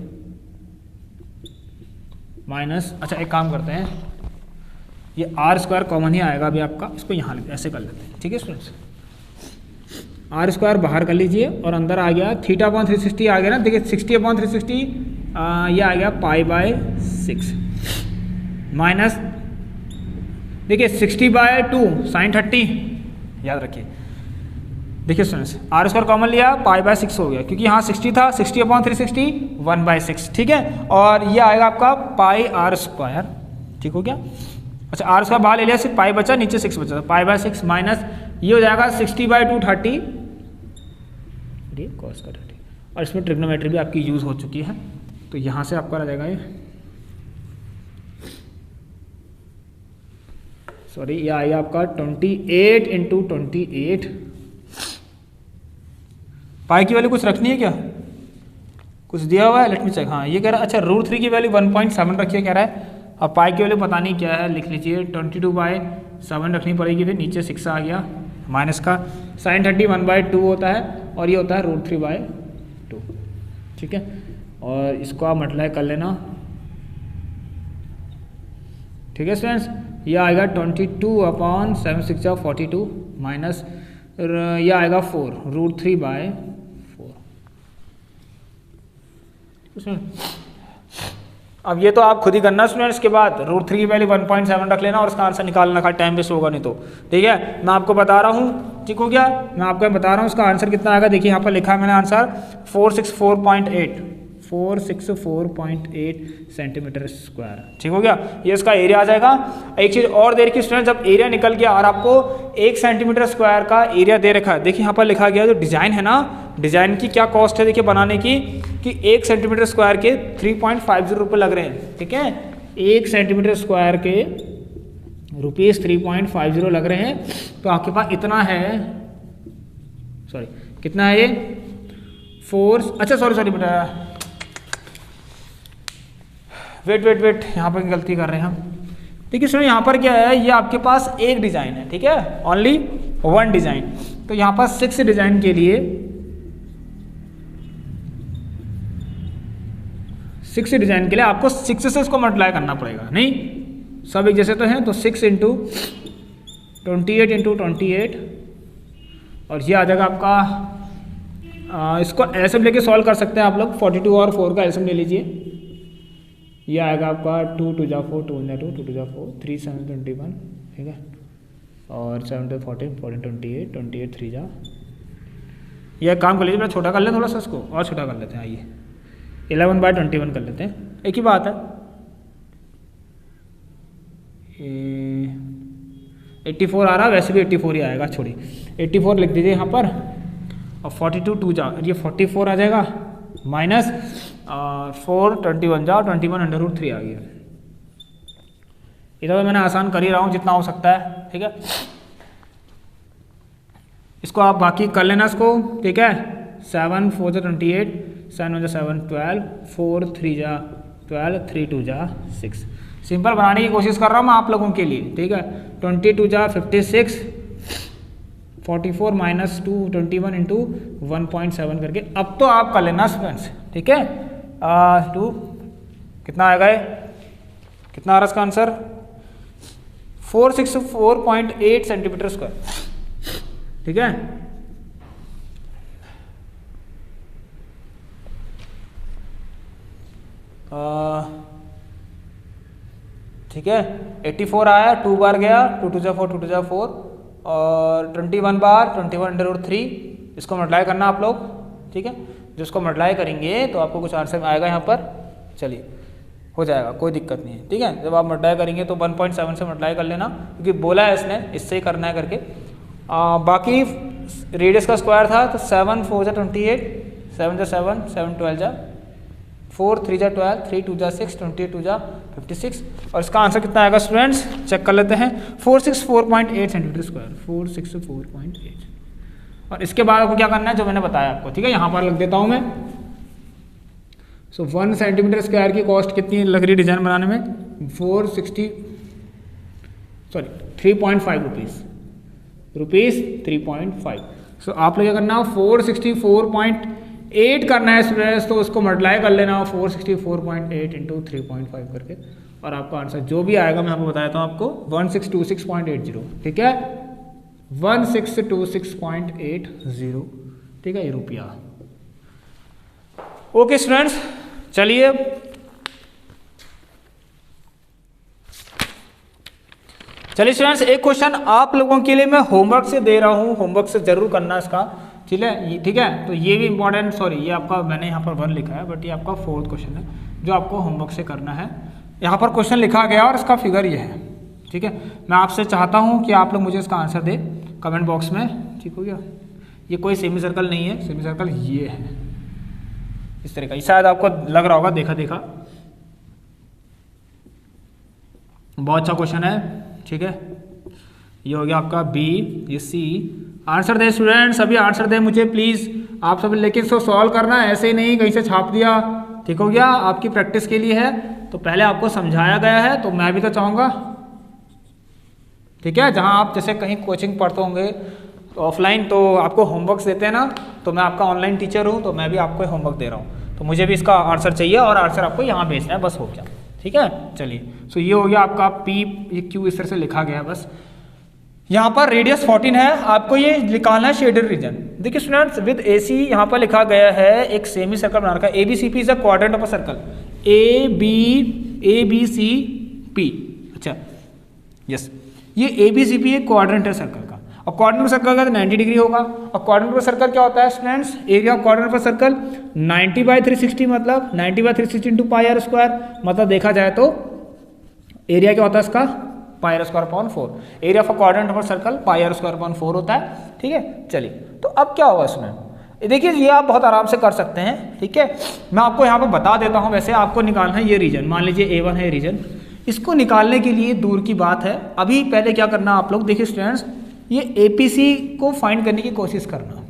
माइनस, अच्छा एक काम करते हैं, ये आर स्क्वायर कॉमन ही आएगा अभी आपका, इसको यहाँ ऐसे कर लेते हैं, ठीक है स्टूडेंट्स। आर स्क्वायर बाहर कर लीजिए और अंदर आ गया θ/360 आ गया ना, देखिए 60/360 ये आ गया π/6 माइनस, देखिए 60/2 sin 30, याद रखिए। देखिए स्टूडेंट्स, आर स्क्वायर कॉमन लिया, π/6 हो गया, क्योंकि यहाँ 60 था, 60/360 1/6, ठीक है, और ये आएगा आपका पाई आर स्क्वायर, ठीक हो गया। अच्छा, आर स्क्वायर बाहर ले लिया, सिर्फ पाई बचा, नीचे 6 बचा, π/6 माइनस ये हो जाएगा 60/2 30, cos का 30, और इसमें ट्रिग्नोमेट्री भी आपकी यूज हो चुकी है, तो यहाँ से आपका आ जाएगा ये, सॉरी, ये आएगा आपका 28 इंटू 28, पाई की वैल्यू कुछ रखनी है क्या, कुछ दिया हुआ है, लेट मी चेक, हाँ ये कह रहा है, अच्छा √3 की वैल्यू 1.7 रखिए कह रहा है, अब पाई की वैल्यू पता नहीं क्या है, लिख लीजिए 22/7 रखनी पड़ेगी, फिर नीचे 6 आ गया, माइनस का sin 30 1/2 होता है, और ये होता है √3/2, ठीक है, और इसको आप मल्टीप्लाई कर लेना, ठीक है स्टूडेंट्स। ये आएगा 22/7 6 42 माइनस ये आएगा 4 √3/4, अब ये तो आप खुद ही करना स्टूडेंट्स, के बाद √3 की वैल्यू 1.7 रख लेना और इसका आंसर निकालना का, टाइम वेस्ट होगा नहीं तो, ठीक है, मैं आपको बता रहा हूँ, ठीक हो गया, मैं आपको बता रहा हूँ इसका आंसर कितना आएगा। देखिए यहाँ पर लिखा है मैंने आंसर 464.8 सेंटीमीटर स्क्वायर, ठीक हो गया, ये इसका एरिया आ जाएगा। एक चीज़ और दे रखी स्टूडेंट, जब एरिया निकल गया और आपको 1 सेंटीमीटर स्क्वायर का एरिया दे रखा है, देखिए यहाँ पर लिखा गया जो डिज़ाइन है ना, डिज़ाइन की क्या कॉस्ट है देखिए बनाने की, कि 1 सेंटीमीटर स्क्वायर के 3.50 रुपये लग रहे हैं, ठीक है, 1 सेंटीमीटर स्क्वायर के ₹3.50 लग रहे हैं, तो आपके पास इतना है, सॉरी कितना है ये, 4, अच्छा सॉरी बेटा, वेट यहाँ पर गलती कर रहे हैं हम, देखिए सुनो यहाँ पर क्या है, ये आपके पास एक डिज़ाइन है, ठीक है, ओनली 1 डिज़ाइन, तो यहाँ पर 6 डिज़ाइन के लिए 6 डिज़ाइन के लिए आपको 6 से इसको मल्टीप्लाई करना पड़ेगा, नहीं सब एक जैसे तो हैं, तो 6 इंटू 28 इंटू 28, और ये आ जाएगा आपका, इसको एलसीएम लेके सॉल्व कर सकते हैं आप लोग, 42 और 4 का एलसीएम ले लीजिए, ये आएगा आपका 2 2 जा 4 2 जा 2 2 2 जा 4 3 7 21, ठीक है, और 7 2 14 14 28 28 3 जा, यह काम कर लीजिए, मैं छोटा कर लें थोड़ा सा इसको, और छोटा कर लेते हैं, आइए 11/21 कर लेते हैं, एक ही बात है, 84 आ रहा, वैसे भी 84 ही आएगा, छोड़िए 84 लिख दीजिए यहाँ पर, और 42 2 जा, ये 44 आ जाएगा, माइनस 4 21 जा, 21 √3 आ गया, इधर तो मैंने आसान कर ही रहा हूँ जितना हो सकता है, ठीक है, इसको आप बाकी कर लेना इसको, ठीक है, 7 4 जा 28, 7 1 जा 7 12, 4 3 जा 12, 3 2 जा 6, सिंपल बनाने की कोशिश कर रहा हूँ मैं आप लोगों के लिए, ठीक है, 22 जा 56, 44 माइनस 2 21 इंटू 1.7 करके, अब तो आप कर लेना स्टूडेंट्स, ठीक है, 2 कितना आएगा, कितना आ रहा इसका आंसर, 464.8 सेंटीमीटर स्क्वायर, ठीक है, ठीक है 84 आया, 2 बार गया, 2 2 जा 4, 2 2 जा 4 और 21 बार 21/3 इसको मल्टीप्लाई करना आप लोग। ठीक है, जिसको मल्टीप्लाई करेंगे तो आपको कुछ आंसर आएगा यहाँ पर। चलिए हो जाएगा, कोई दिक्कत नहीं है। ठीक है, जब आप मल्टीप्लाई करेंगे तो 1.7 से मल्टीप्लाई कर लेना, क्योंकि बोला है इसने इससे ही करना है करके। बाकी रेडियस का स्क्वायर था तो 7 4 जा 28, 7 जा 7, 7 12 जा 4, 3 जा 12, 3 2 जा 6, 28 2 जा 56 और इसका आंसर कितना आएगा स्टूडेंट्स, चेक कर लेते हैं। 464.8 सेंटीमीटर स्क्वायर, 464.8। और इसके बाद आपको क्या करना है जो मैंने बताया आपको। ठीक है, यहाँ पर लग देता हूँ मैं। 1 सेंटीमीटर स्क्वायर की कॉस्ट कितनी लग रही डिजाइन बनाने में, 3.5 रुपीज़ 3.5। सो आप लोग क्या करना, 464.8 करना है स्टूडेंट्स, तो उसको मल्टीप्लाई कर लेना 464.8 इंटू 3.5 करके और आपका आंसर जो भी आएगा मैं आपको बताता हूँ आपको 1626.80। ठीक है, 1626.80। ठीक है, ये रुपया। ओके स्टूडेंट्स, चलिए स्टूडेंट्स, एक क्वेश्चन आप लोगों के लिए मैं होमवर्क से दे रहा हूँ, होमवर्क से जरूर करना इसका। ठीक है, ठीक है, तो ये भी इंपॉर्टेंट, सॉरी ये आपका मैंने यहाँ पर 1 लिखा है बट ये आपका 4th क्वेश्चन है जो आपको होमवर्क से करना है। यहाँ पर क्वेश्चन लिखा गया और इसका फिगर ये है। ठीक है, मैं आपसे चाहता हूँ कि आप लोग मुझे इसका आंसर दे कमेंट बॉक्स में। ठीक हो गया, ये कोई सेमी सर्कल नहीं है, सेमी सर्कल ये है इस तरह का, ये शायद आपको लग रहा होगा, देखा बहुत अच्छा क्वेश्चन है। ठीक है, ये हो गया आपका बी, ये सी। आंसर दे स्टूडेंट्स, सभी आंसर दे मुझे प्लीज आप सभी, लेकिन इसको सॉल्व करना है, ऐसे ही नहीं कहीं से छाप दिया। ठीक हो गया, आपकी प्रैक्टिस के लिए है, तो पहले आपको समझाया गया है तो मैं भी तो चाहूँगा। ठीक है, जहाँ आप जैसे कहीं कोचिंग पढ़ते होंगे ऑफलाइन तो आपको होमवर्क देते हैं ना, तो मैं आपका ऑनलाइन टीचर हूँ तो मैं भी आपको होमवर्क दे रहा हूँ, तो मुझे भी इसका आंसर चाहिए और आंसर आपको यहाँ भेजना है, बस हो गया। ठीक है, चलिए सो ये हो गया आपका पी, ये क्यू इस तरह से लिखा गया है बस। यहाँ पर रेडियस 14 है, आपको ये निकालना है शेडेड रीजन। देखिए स्टूडेंट्स, विद ए सी यहाँ पर लिखा गया है, एक सेमी सर्कल बना रखा है, A B C P is a quadrant of a circle, A B C P. अच्छा यस, ये ए बी सी पी एक क्वाड्रेंट है सर्कल का, और क्वाड्रेंट सर्कल का 90 डिग्री होगा। और क्वाड्रेंट पर सर्कल क्या होता है स्टूडेंट्स, एरिया ऑफ क्वाड्रेंट पर सर्कल 90/360, मतलब 90/360 इंटू पाई आर स्क्वायर, मतलब देखा जाए तो एरिया क्या होता है इसका, pi r square upon 4। Area of quadrant पर circle pi r square upon 4 होता है। ठीक है, चलिए तो अब क्या होगा इसमें, देखिए ये आप बहुत आराम से कर सकते हैं। ठीक है, मैं आपको यहाँ पर बता देता हूँ, वैसे आपको निकालना है ये रीजन, मान लीजिए A1 है रीजन, इसको निकालने के लिए दूर की बात है। अभी पहले क्या करना आप लोग, देखिए स्टूडेंट्स, ये APC को फाइंड करने की कोशिश करना।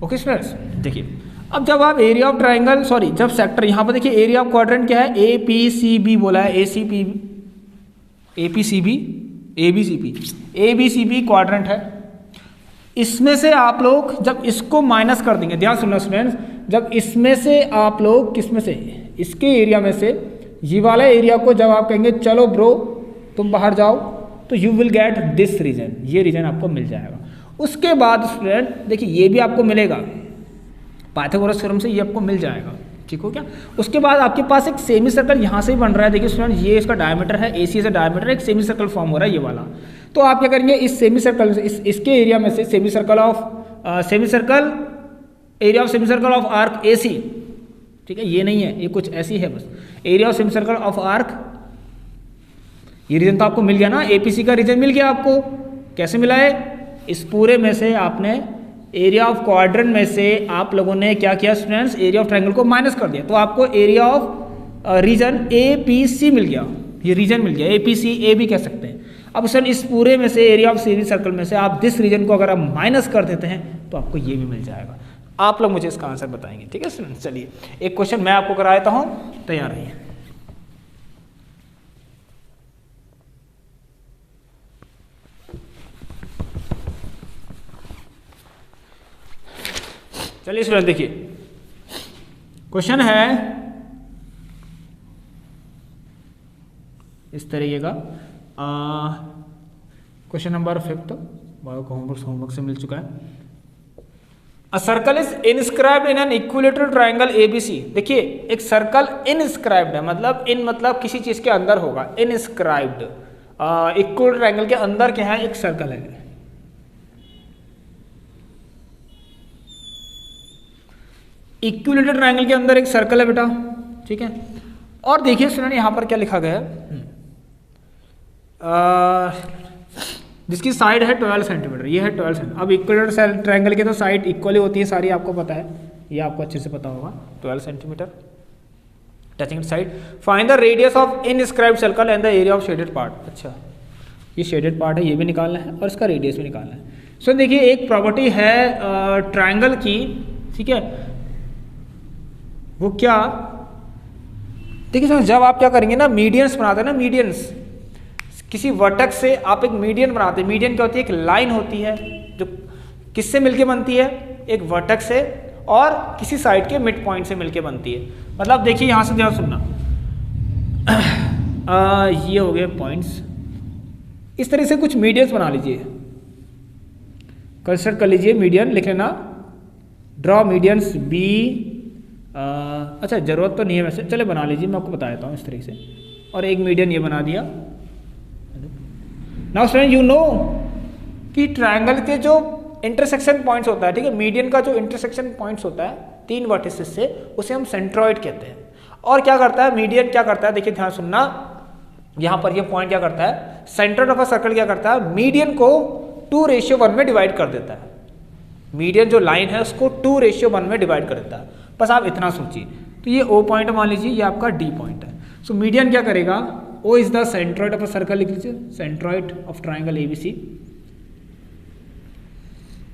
ओके स्टूडेंट्स, देखिए अब जब आप एरिया ऑफ ट्राइंगल, सॉरी जब सेक्टर, यहाँ पर देखिए एरिया ऑफ क्वाड्रेंट क्या है, APCB बोला है, APCB ABCB क्वाड्रेंट है। इसमें से आप लोग जब इसको माइनस कर देंगे, ध्यान सुनना स्टूडेंट्स, जब इसमें से आप लोग किसमें से, इसके एरिया में से ये वाला एरिया को जब आप कहेंगे चलो ब्रो तुम बाहर जाओ, तो you will get this region, ये रीजन आपको मिल जाएगा। उसके बाद स्टूडेंट देखिए ये भी आपको मिलेगा, पाइथागोरस थ्योरम से ये आपको मिल जाएगा। ठीक हो क्या, उसके बाद आपके पास एक सेमी सर्कल यहाँ से ही बन रहा है। देखिए स्टूडेंट, ये इसका डायमीटर है, AC से डायमीटर, एक सेमी सर्कल फॉर्म हो रहा है ये वाला। तो आप क्या करेंगे, इस सेमी सर्कल से इसके एरिया में से semi circle area of semi circle of arc AC, ठीक है, ये नहीं है, ये कुछ ऐसी है बस, area of semi circle of arc, ये रीजन तो आपको मिल गया ना, APC का रीजन मिल गया आपको। कैसे मिला है, इस पूरे में से आपने एरिया ऑफ क्वाड्रेंट में से आप लोगों ने क्या किया स्टूडेंट्स, एरिया ऑफ ट्रायंगल को माइनस कर दिया, तो आपको एरिया ऑफ रीजन APC मिल गया, ये रीजन मिल गया, APC A भी कह सकते हैं। अब सर इस पूरे में से एरिया ऑफ सेमी सर्कल में से आप दिस रीजन को अगर आप माइनस कर देते हैं तो आपको ये भी मिल जाएगा। आप लोग मुझे इसका आंसर बताएंगे। ठीक है स्टूडेंट्स, चलिए एक क्वेश्चन मैं आपको करा देता हूँ, तैयार रहिए। चलिए स्टूडेंट देखिए, क्वेश्चन है इस तरीके का, क्वेश्चन नंबर 5 होमवर्क से मिल चुका है। अ circle is inscribed in an equilateral triangle ABC. देखिए एक सर्कल इनस्क्राइब्ड है, मतलब इन मतलब किसी चीज के अंदर होगा, इनस्क्राइब्ड। इक्विलेटरल ट्रायंगल के अंदर क्या है, एक सर्कल है। इक्विलेटरल ट्रायंगल के अंदर एक सर्कल है बेटा, ठीक है। और देखिए स्टूडेंट यहाँ पर क्या लिखा गया है, जिसकी साइड है 12 सेंटीमीटर, ये है 12 सेंटीमीटर। अब इक्विलेटरल ट्रायंगल के तो साइड इक्वली होती है सारी, आपको पता है, ये आपको अच्छे से पता होगा। 12 centimetre touching side. Find the radius of inscribed circle and the area of shaded part. अच्छा ये शेडेड पार्ट है, ये भी निकालना है और इसका रेडियस भी निकालना है। सो देखिए एक प्रॉपर्टी है ट्रायंगल की, ठीक है, वो क्या, देखिए सर जब आप क्या करेंगे ना, मीडियंस बनाते हैं ना, मीडियंस, किसी वर्टेक्स से आप एक मीडियन बनाते हैं। मीडियन क्या होती है, एक लाइन होती है जो किससे मिलके बनती है, एक वर्टेक्स से और किसी साइड के मिड पॉइंट से मिलके बनती है। मतलब देखिए यहाँ से ध्यान सुनना, ये हो गए पॉइंट्स, इस तरह से कुछ मीडियंस बना लीजिए, कंस्ट्रक्ट कर लीजिए, मीडियन लिख लेना, ड्रॉ मीडियंस बी। अच्छा ज़रूरत तो नहीं है वैसे, चले बना लीजिए, मैं आपको बता देता हूँ इस तरीके से। और एक मीडियन ये बना दिया। नाउ स्टूडेंट यू नो कि ट्रायंगल के जो इंटरसेक्शन पॉइंट्स होता है, ठीक है, मीडियन का जो इंटरसेक्शन पॉइंट्स होता है 3 वर्टिसेस से, उसे हम सेंट्रॉइड कहते हैं। और क्या करता है मीडियन, क्या करता है, देखिए ध्यान सुनना, यहाँ पर ये पॉइंट क्या करता है, सेंटर ऑफ अ सर्कल क्या करता है, मीडियन को 2:1 में डिवाइड कर देता है। मीडियन जो लाइन है उसको 2:1 में डिवाइड कर देता है। बस आप इतना सोचिए। तो ये O पॉइंट मान लीजिए, ये आपका D पॉइंट है। सो मीडियन क्या करेगा, O is the centroid of a circle, लिख लीजिए, centroid of triangle ABC,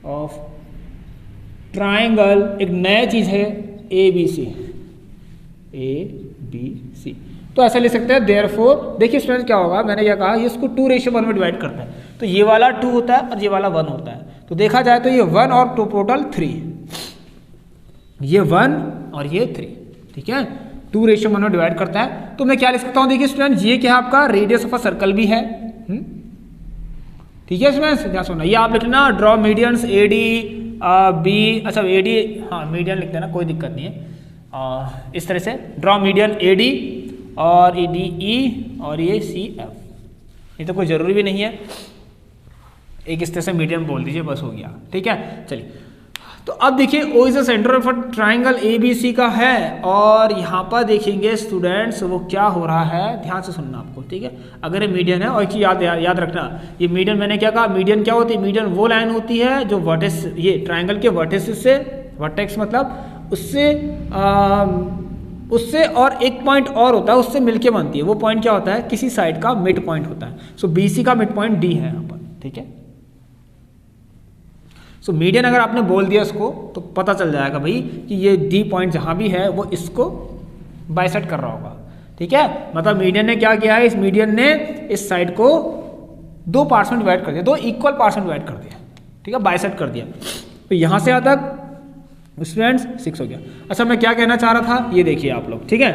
of triangle, एक नया चीज है ABC, ABC। तो ऐसा ले सकते हैं, देयरफॉर देखिए स्टूडेंट क्या होगा, मैंने क्या कहा, ये इसको 2:1 में डिवाइड करता है, तो ये वाला 2 होता है और ये वाला 1 होता है। तो देखा जाए तो ये 1 और 2 टोटल 3, ये 1 और ये 3, ठीक है, 2:1 में डिवाइड करता है। तो मैं क्या लिख सकता हूँ, देखिए स्टूडेंट ये क्या है आपका रेडियस ऑफ अ सर्कल भी है, ठीक है स्टूडेंट्स, क्या सुना, ये आप लिखना, ड्रॉ मीडियंस AD B, अच्छा AD, हाँ मीडियन लिख देना, कोई दिक्कत नहीं है। इस तरह से ड्रॉ मीडियन AD और DE और ये CF, ये तो कोई ज़रूरी भी नहीं है, एक इस तरह से मीडियन बोल दीजिए, बस हो गया, ठीक है। चलिए तो अब देखिए O is the centre of triangle ABC का है, और यहाँ पर देखेंगे स्टूडेंट्स वो क्या हो रहा है, ध्यान से सुनना आपको, ठीक है। अगर ये मीडियन है, और एक चीज याद रखना, ये मीडियन मैंने क्या कहा, मीडियन क्या होती है, मीडियन वो लाइन होती है जो वर्टेक्स, ये ट्रायंगल के वर्टेक्स से, वर्टेक्स मतलब उससे और एक पॉइंट और होता है, उससे मिलके बनती है। वो पॉइंट क्या होता है, किसी साइड का मिड पॉइंट होता है। सो BC का मिड पॉइंट D है यहाँ पर, ठीक है। सो मीडियन अगर आपने बोल दिया इसको, तो पता चल जाएगा भाई कि ये D पॉइंट जहाँ भी है वो इसको बाइसेक्ट कर रहा होगा, ठीक है। मतलब मीडियन ने क्या किया है, इस मीडियन ने इस साइड को 2 पार्ट्स में डिवाइड कर दिया, 2 इक्वल पार्ट्स में डिवाइड कर दिया, ठीक है, बाइसेक्ट कर दिया। तो यहाँ से यहाँ तक स्टूडेंट्स 6 हो गया। अच्छा मैं क्या कहना चाह रहा था, ये देखिए आप लोग, ठीक है।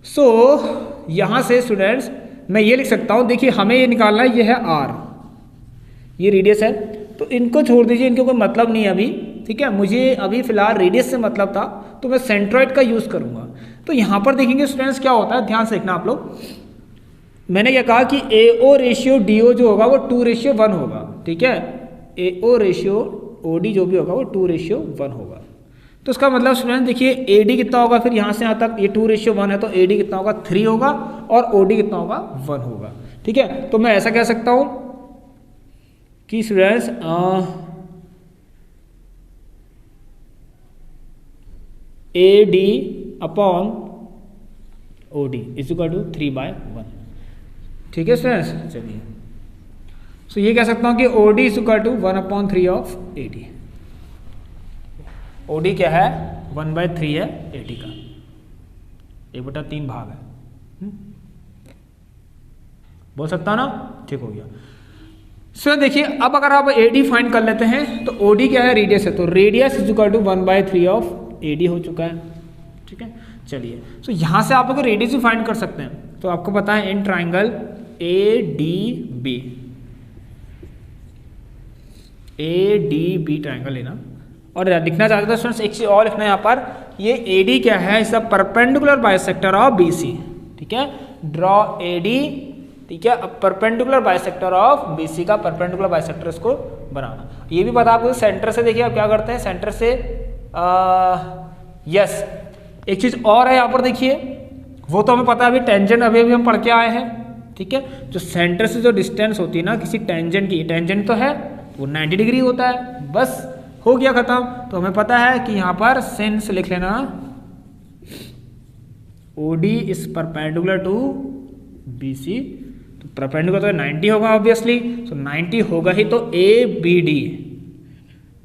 सो यहाँ से स्टूडेंट्स मैं ये लिख सकता हूँ, देखिए हमें ये निकालना है, ये है R, ये रेडियस है, तो इनको छोड़ दीजिए, इनको कोई मतलब नहीं है अभी, ठीक है। मुझे अभी फिलहाल रेडियस से मतलब था, तो मैं सेंट्रॉइड का यूज़ करूँगा। तो यहाँ पर देखेंगे स्टूडेंट्स क्या होता है, ध्यान से देखना आप लोग, मैंने क्या कहा कि AO रेशियो DO जो होगा वो 2:1 होगा, ठीक है। AO रेशियो OD जो भी होगा वो 2:1 होगा। तो इसका मतलब स्टूडेंट देखिए AD कितना होगा, फिर यहाँ से यहाँ तक ये 2:1 है, तो AD कितना होगा, 3 होगा, और OD कितना होगा, 1 होगा, ठीक है। तो मैं ऐसा कह सकता हूँ कि students AD upon OD is equal to 3/1, ठीक है स्टूडेंट्स। चलिए सो ये कह सकता हूँ कि OD is equal to 1/3 of AD। OD क्या है, 1/3 है AD का, 1/3 भाग है, बोल सकता ना, ठीक हो गया। सो देखिए अब अगर आप AD फाइंड कर लेते हैं, तो OD क्या है, रेडियस है, तो radius is equal to 1/3 of AD हो चुका है, ठीक है। चलिए सो यहाँ से आप अगर रेडियस भी फाइंड कर सकते हैं, तो आपको पता है इन ट्राइंगल ADB ट्राइंगल लेना, और लिखना चाहते थे स्टूडेंट्स, एक चीज और लिखना है यहाँ पर, ये एडी क्या है, इस परपेंडिकुलर बाइसेक्टर ऑफ बीसी। ठीक है, ड्रॉ एडी, ठीक है, अब परपेंडिकुलर बाइसेक्टर ऑफ बीसी का परपेंडिकुलर बाइसेक्टर इसको बनाना। ये भी पता आपको सेंटर से, देखिए आप क्या करते हैं सेंटर से, यस एक चीज और है यहाँ पर देखिए, वो तो हमें पता है, अभी टेंजेंट अभी हम पढ़ के आए हैं। ठीक है, जो सेंटर से जो डिस्टेंस होती है ना किसी टेंजेंट की, टेंजेंट तो है वो 90 डिग्री होता है, बस हो गया खत्म। तो हमें पता है कि यहाँ पर सिंस लिख लेना, OD is perpendicular to BC, तो परपेंडिकुलर तो 90 होगा ऑब्वियसली, तो 90 होगा ही तो ABD।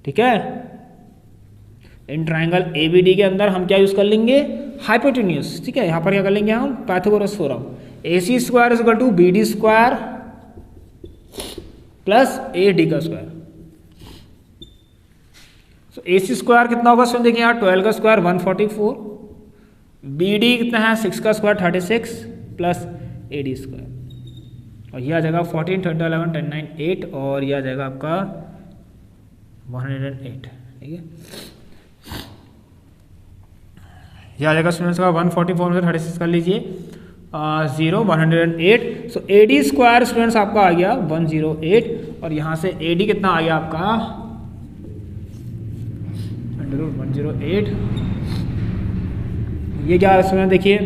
ठीक है, इन ट्राइंगल ABD के अंदर हम क्या यूज कर लेंगे, हाइपोटेन्यूज। ठीक है, यहाँ पर क्या कर लेंगे हम, Pythagoras theorem, AC square is equal to BD square plus AD का स्क्वायर। तो AC स्क्वायर कितना होगा स्टूडेंट, देखिए यहाँ 12 का स्क्वायर 144, BD कितना है 6 का स्क्वायर 36 प्लस AD स्क्वायर, और यह आ जाएगा 14, 20, 11, 10, 9, 8, और यह आ जाएगा आपका 108। ठीक है, यह आ जाएगा स्टूडेंट्स का 144 में 36 कर लीजिए, 0 108। सो AD स्क्वायर स्टूडेंट्स आपका आ गया 108, और यहाँ से AD कितना आ गया आपका 108। ये क्या है स्टूडेंट, देखिए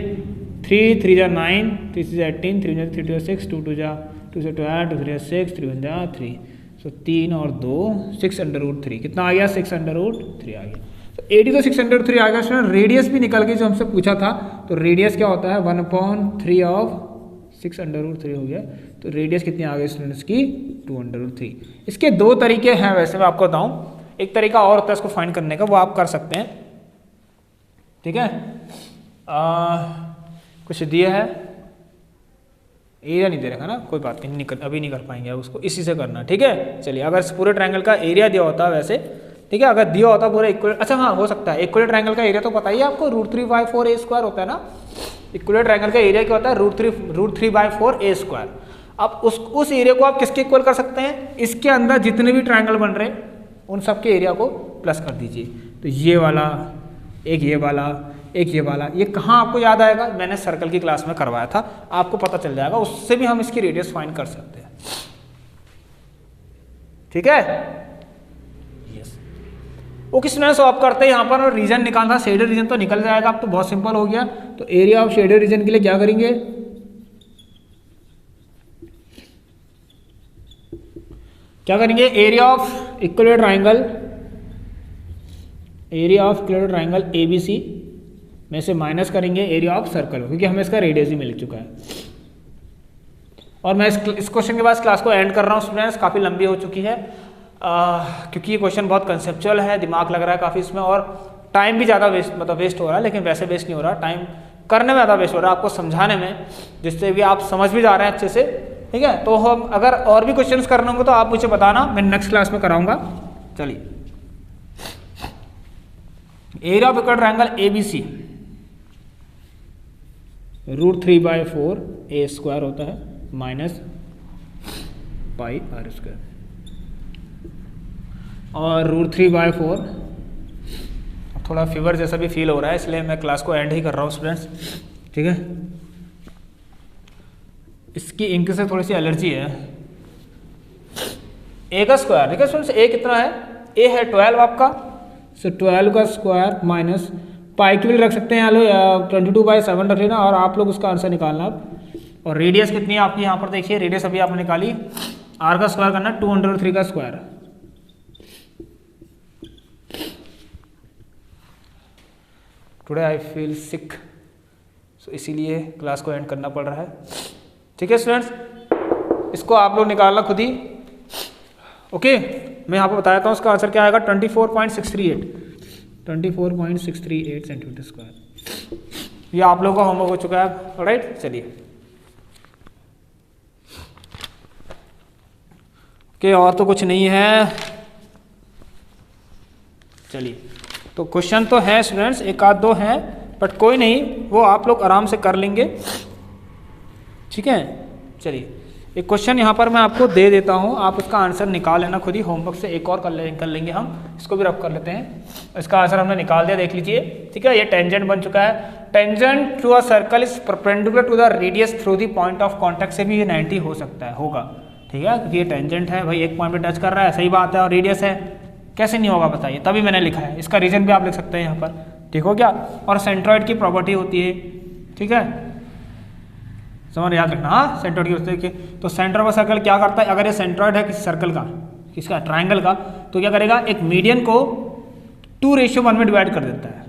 3 3 जा 9, 3 6 18, 3 3 2 6, 2 2 जा 2 से 12, 2 3 6, 3 1 जा 3, सो 3 और 2 6√3, कितना आ गया 6√3 आ गया। तो AD तो 6√3 आ गया स्टूडेंट। रेडियस भी निकल गई जो हमसे पूछा था, तो रेडियस क्या होता है 1/3 ऑफ 6√3 हो गया, तो रेडियस कितनी आ गई स्टूडेंट्स की 2√3। इसके दो तरीके हैं वैसे, मैं आपको बताऊं, एक तरीका और होता है इसको फाइंड करने का, वो आप कर सकते हैं। ठीक है, कुछ दिया है, एरिया नहीं दे रखा ना, कोई बात नहीं, अभी नहीं कर पाएंगे आप उसको, इसी से करना। ठीक है, चलिए अगर पूरे ट्रायंगल का एरिया दिया होता वैसे, ठीक है, अगर दिया होता पूरा इक्वल, अच्छा हाँ हो सकता है, इक्वल ट्रायंगल का एरिया तो पता ही है आपको, √3/4a² होता है ना, इक्वल ट्रायंगल का एरिया क्या होता है √3/4a²। अब उस एरिया को आप किसके इक्वल कर सकते हैं, इसके अंदर जितने भी ट्रायंगल बन रहे उन सब के एरिया को प्लस कर दीजिए। तो ये वाला, एक ये वाला, एक ये वाला, ये कहाँ आपको याद आएगा, मैंने सर्कल की क्लास में करवाया था, आपको पता चल जाएगा, उससे भी हम इसकी रेडियस फाइंड कर सकते हैं। ठीक है, यस ओके स्टूडेंट्स, आप करते हैं यहाँ पर रीजन निकालना, शेडेड रीजन तो निकल जाएगा, अब तो बहुत सिंपल हो गया। तो एरिया ऑफ शेडेड रीजन के लिए क्या करेंगे, क्या करेंगे, area of equal triangle, area of equal triangle ABC में से माइनस करेंगे एरिया ऑफ सर्कल, क्योंकि हमें इसका रेडियस ही मिल चुका है। और मैं इस क्वेश्चन के बाद क्लास को एंड कर रहा हूँ स्टूडेंट्स, काफ़ी लंबी हो चुकी है, क्योंकि ये क्वेश्चन बहुत कंसेप्चुअल है, दिमाग लग रहा है काफ़ी इसमें, और टाइम भी ज़्यादा वेस्ट हो रहा है, लेकिन वैसे वेस्ट नहीं हो रहा, टाइम करने में ज़्यादा वेस्ट हो रहा है, आपको समझाने में, जिससे भी आप समझ भी जा रहे हैं अच्छे से। ठीक है, तो हम अगर और भी क्वेश्चंस करने होंगे तो आप मुझे बताना, मैं नेक्स्ट क्लास में कराऊंगा। चलिए, area of equal triangle ABC √3/4a² होता है माइनस πr², और √3/4, थोड़ा फीवर जैसा भी फील हो रहा है, इसलिए मैं क्लास को एंड ही कर रहा हूँ स्टूडेंट्स। ठीक है, इसकी इंक से थोड़ी सी एलर्जी है। a का स्क्वायर, ठीक है स्टूडेंट्स, a कितना है, a है 12 आपका, सो 12 का स्क्वायर माइनस पाई की भी रख सकते हैं, यहाँ लो 22/7 रख लेना, और आप लोग उसका आंसर निकालना आप। और रेडियस कितनी है आपकी, यहाँ पर देखिए रेडियस अभी आपने निकाली, r का स्क्वायर करना 203 का square. Today I feel sick, so इसीलिए क्लास को एंड करना पड़ रहा है। ठीक है स्टूडेंट्स, इसको आप लोग निकालना खुद ही। ओके, मैं यहाँ पर बताया था उसका आंसर क्या आएगा, 24.638 सेंटीमीटर स्क्वायर। ये आप लोगों का होमवर्क हो चुका है। ऑलराइट, चलिए ओके, और तो कुछ नहीं है। चलिए, तो क्वेश्चन तो है स्टूडेंट्स, एक आध दो हैं, बट कोई नहीं, वो आप लोग आराम से कर लेंगे। ठीक है, चलिए एक क्वेश्चन यहाँ पर मैं आपको दे देता हूँ, आप उसका आंसर निकाल लेना खुद ही, होमवर्क से एक और कर लेंगे हम, इसको भी रफ कर लेते हैं। इसका आंसर हमने निकाल दिया, देख लीजिए, ठीक है। ये टेंजेंट बन चुका है। Tangent to a circle is perpendicular to the radius through the point of contact से भी ये 90 हो सकता है, होगा, ठीक है, क्योंकि ये टेंजेंट है भाई, एक पॉइंट पे टच कर रहा है, सही बात है, और रेडियस है, कैसे नहीं होगा बताइए, तभी मैंने लिखा है। इसका रीजन भी आप लिख सकते हैं यहाँ पर, ठीक हो गया। और सेंट्रॉइड की प्रॉपर्टी होती है, ठीक है, समझ याद रखना, हाँ, सेंट्रॉइड की होती है। तो सेंटर ऑफ सर्कल क्या करता है, अगर ये सेंट्रॉइड है किसी सर्कल का, किसका, ट्राइंगल का, तो क्या करेगा, एक मीडियन को 2:1 में डिवाइड कर देता है,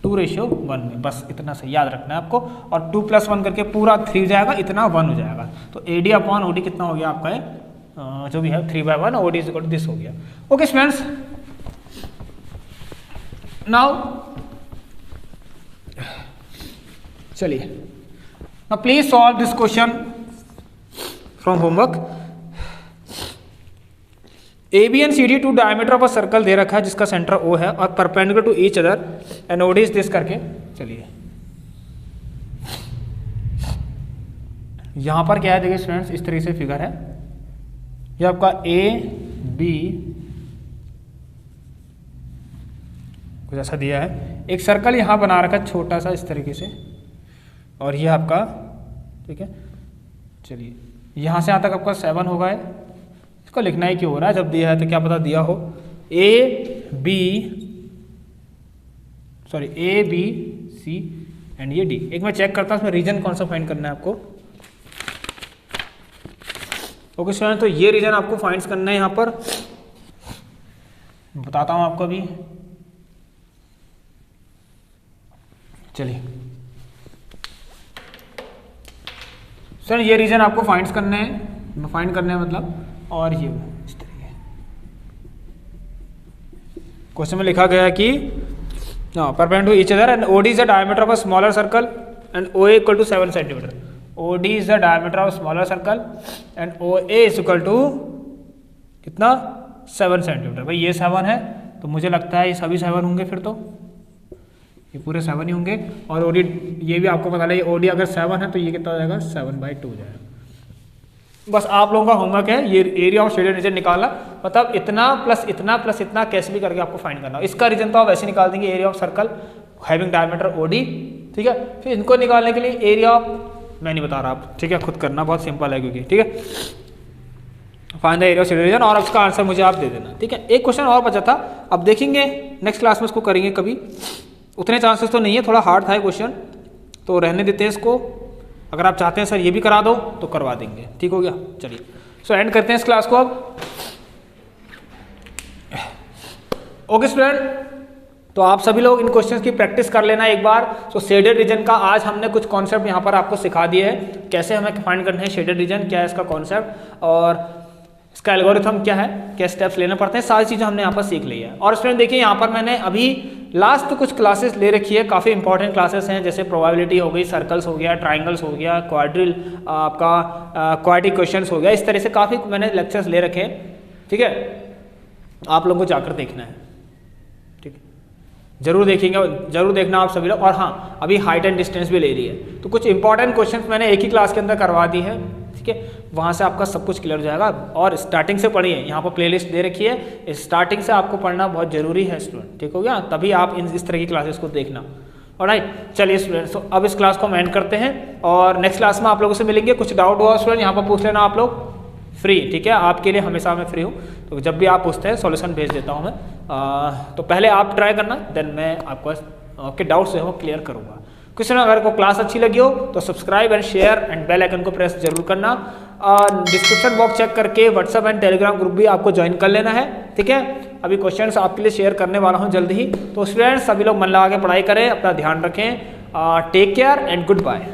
2:1 में, बस इतना सही याद रखना है आपको। और 2+1 करके पूरा 3 हो जाएगा, इतना 1 हो जाएगा। तो AD/OD कितना हो गया आपका, जो भी है 3/1, OD इक्वल टू दिस हो गया। ओके स्टूडेंट्स, नाउ चलिए, now please solve this question from homework। AB and CD two diameter of a circle दे रखा है जिसका सेंटर O है और perpendicular to each other and OD is this करके, चलिए यहां पर क्या है, देखिए स्टूडेंट्स, इस तरीके से फिगर है, ये आपका AB कुछ ऐसा दिया है, एक सर्कल यहां बना रखा है छोटा सा इस तरीके से, और ये आपका, ठीक है, चलिए यहाँ से यहाँ तक आपका 7 होगा, इसको लिखना ही क्यों हो रहा है, जब दिया है तो क्या पता दिया हो, A B C एंड ये D। एक मैं चेक करता हूँ इसमें रीजन कौन सा फाइंड करना है आपको। ओके स्टूडेंट, तो ये रीजन आपको फाइंड करना है, यहाँ पर बताता हूँ आपको अभी, चलिए सर, ये रीजन आपको फाइंड करने हैं, मतलब, और ये इस तरीके क्वेश्चन में लिखा गया है कि perpendicular to each other and OD is the diameter of a smaller circle and OA equal to 7 centimetre. OD is the diameter of smaller circle and OA is equal to कितना, 7 सेंटीमीटर। भाई ये 7 है, तो मुझे लगता है ये सभी 7 होंगे, फिर तो ये पूरे 7 ही होंगे। और OD ये भी आपको पता लगे, OD अगर 7 है तो ये कितना हो जाएगा, 7/2 हो जाएगा। बस आप लोगों का होमवर्क है ये एरिया ऑफ शेडेड रीजन निकालना, मतलब इतना प्लस इतना प्लस इतना कैसे भी करके आपको फाइंड करना। इसका रीजन तो आप वैसे निकाल देंगे, area of circle having diameter OD, ठीक है। फिर इनको निकालने के लिए एरिया ऑफ, मैं नहीं बता रहा आप, ठीक है, खुद करना, बहुत सिंपल है क्योंकि, ठीक है, find the area of shaded reason, और उसका आंसर मुझे आप दे देना, ठीक है। एक क्वेश्चन और बचा था, अब देखेंगे नेक्स्ट क्लास में इसको करेंगे कभी, उतने चांसेस तो नहीं है, थोड़ा हार्ड था क्वेश्चन, तो रहने देते हैं इसको। अगर आप चाहते हैं सर ये भी करा दो तो करवा देंगे, ठीक हो गया। चलिए सो एंड करते हैं इस क्लास को अब। ओके स्टूडेंट, तो आप सभी लोग इन क्वेश्चंस की प्रैक्टिस कर लेना एक बार। सो शेडेड रीजन का आज हमने कुछ कॉन्सेप्ट यहाँ पर आपको सिखा दिए हैं, कैसे हमें फाइंड करना है शेडेड रीजन, क्या है इसका कॉन्सेप्ट और इसका एल्गोरिथम क्या है, क्या स्टेप्स लेने पड़ते हैं, सारी चीज़ें हमने यहाँ पर सीख ली है। और स्टूडेंट देखिए यहाँ पर मैंने अभी लास्ट कुछ क्लासेस ले रखी है, काफ़ी इंपॉर्टेंट क्लासेस हैं, जैसे प्रोबेबिलिटी हो गई, सर्कल्स हो गया, ट्राइंगल्स हो गया, क्वाड्रिल, आपका क्वाड्रेटिक क्वेश्चंस हो गया, इस तरह से काफ़ी मैंने लेक्चर्स ले रखे हैं, ठीक है। आप लोगों को जाकर देखना है, ठीक है, जरूर देखेंगे, जरूर देखना आप सभी लोग। और हाँ, अभी हाइट एंड डिस्टेंस भी ले रही है, तो कुछ इंपॉर्टेंट क्वेश्चंस मैंने एक ही क्लास के अंदर करवा दी है, ठीक है, वहाँ से आपका सब कुछ क्लियर हो जाएगा। और स्टार्टिंग से पढ़िए, यहाँ पर प्लेलिस्ट दे रखी है, स्टार्टिंग से आपको पढ़ना बहुत जरूरी है स्टूडेंट, ठीक हो गया, तभी आप इस तरह की क्लासेस को देखना। ऑलराइट, चलिए स्टूडेंट्स, तो अब इस क्लास को हम एंड करते हैं और नेक्स्ट क्लास में आप लोगों से मिलेंगे। कुछ डाउट हुआ स्टूडेंट यहाँ पर पूछ लेना आप लोग, फ्री, ठीक है, आपके लिए हमेशा मैं फ्री हूँ, तो जब भी आप पूछते हैं सॉल्यूशन भेज देता हूँ मैं। तो पहले आप ट्राई करना, देन मैं आपको आपके डाउट्स जो है वो क्लियर करूँगा। क्वेश्चन अगर को क्लास अच्छी लगी हो तो subscribe and share and bell icon को प्रेस जरूर करना। डिस्क्रिप्शन बॉक्स चेक करके व्हाट्सएप एंड टेलीग्राम ग्रुप भी आपको ज्वाइन कर लेना है, ठीक है। अभी क्वेश्चंस आपके लिए शेयर करने वाला हूं जल्द ही। तो स्टूडेंट्स सभी लोग मन लगा के पढ़ाई करें, अपना ध्यान रखें, take care and good bye.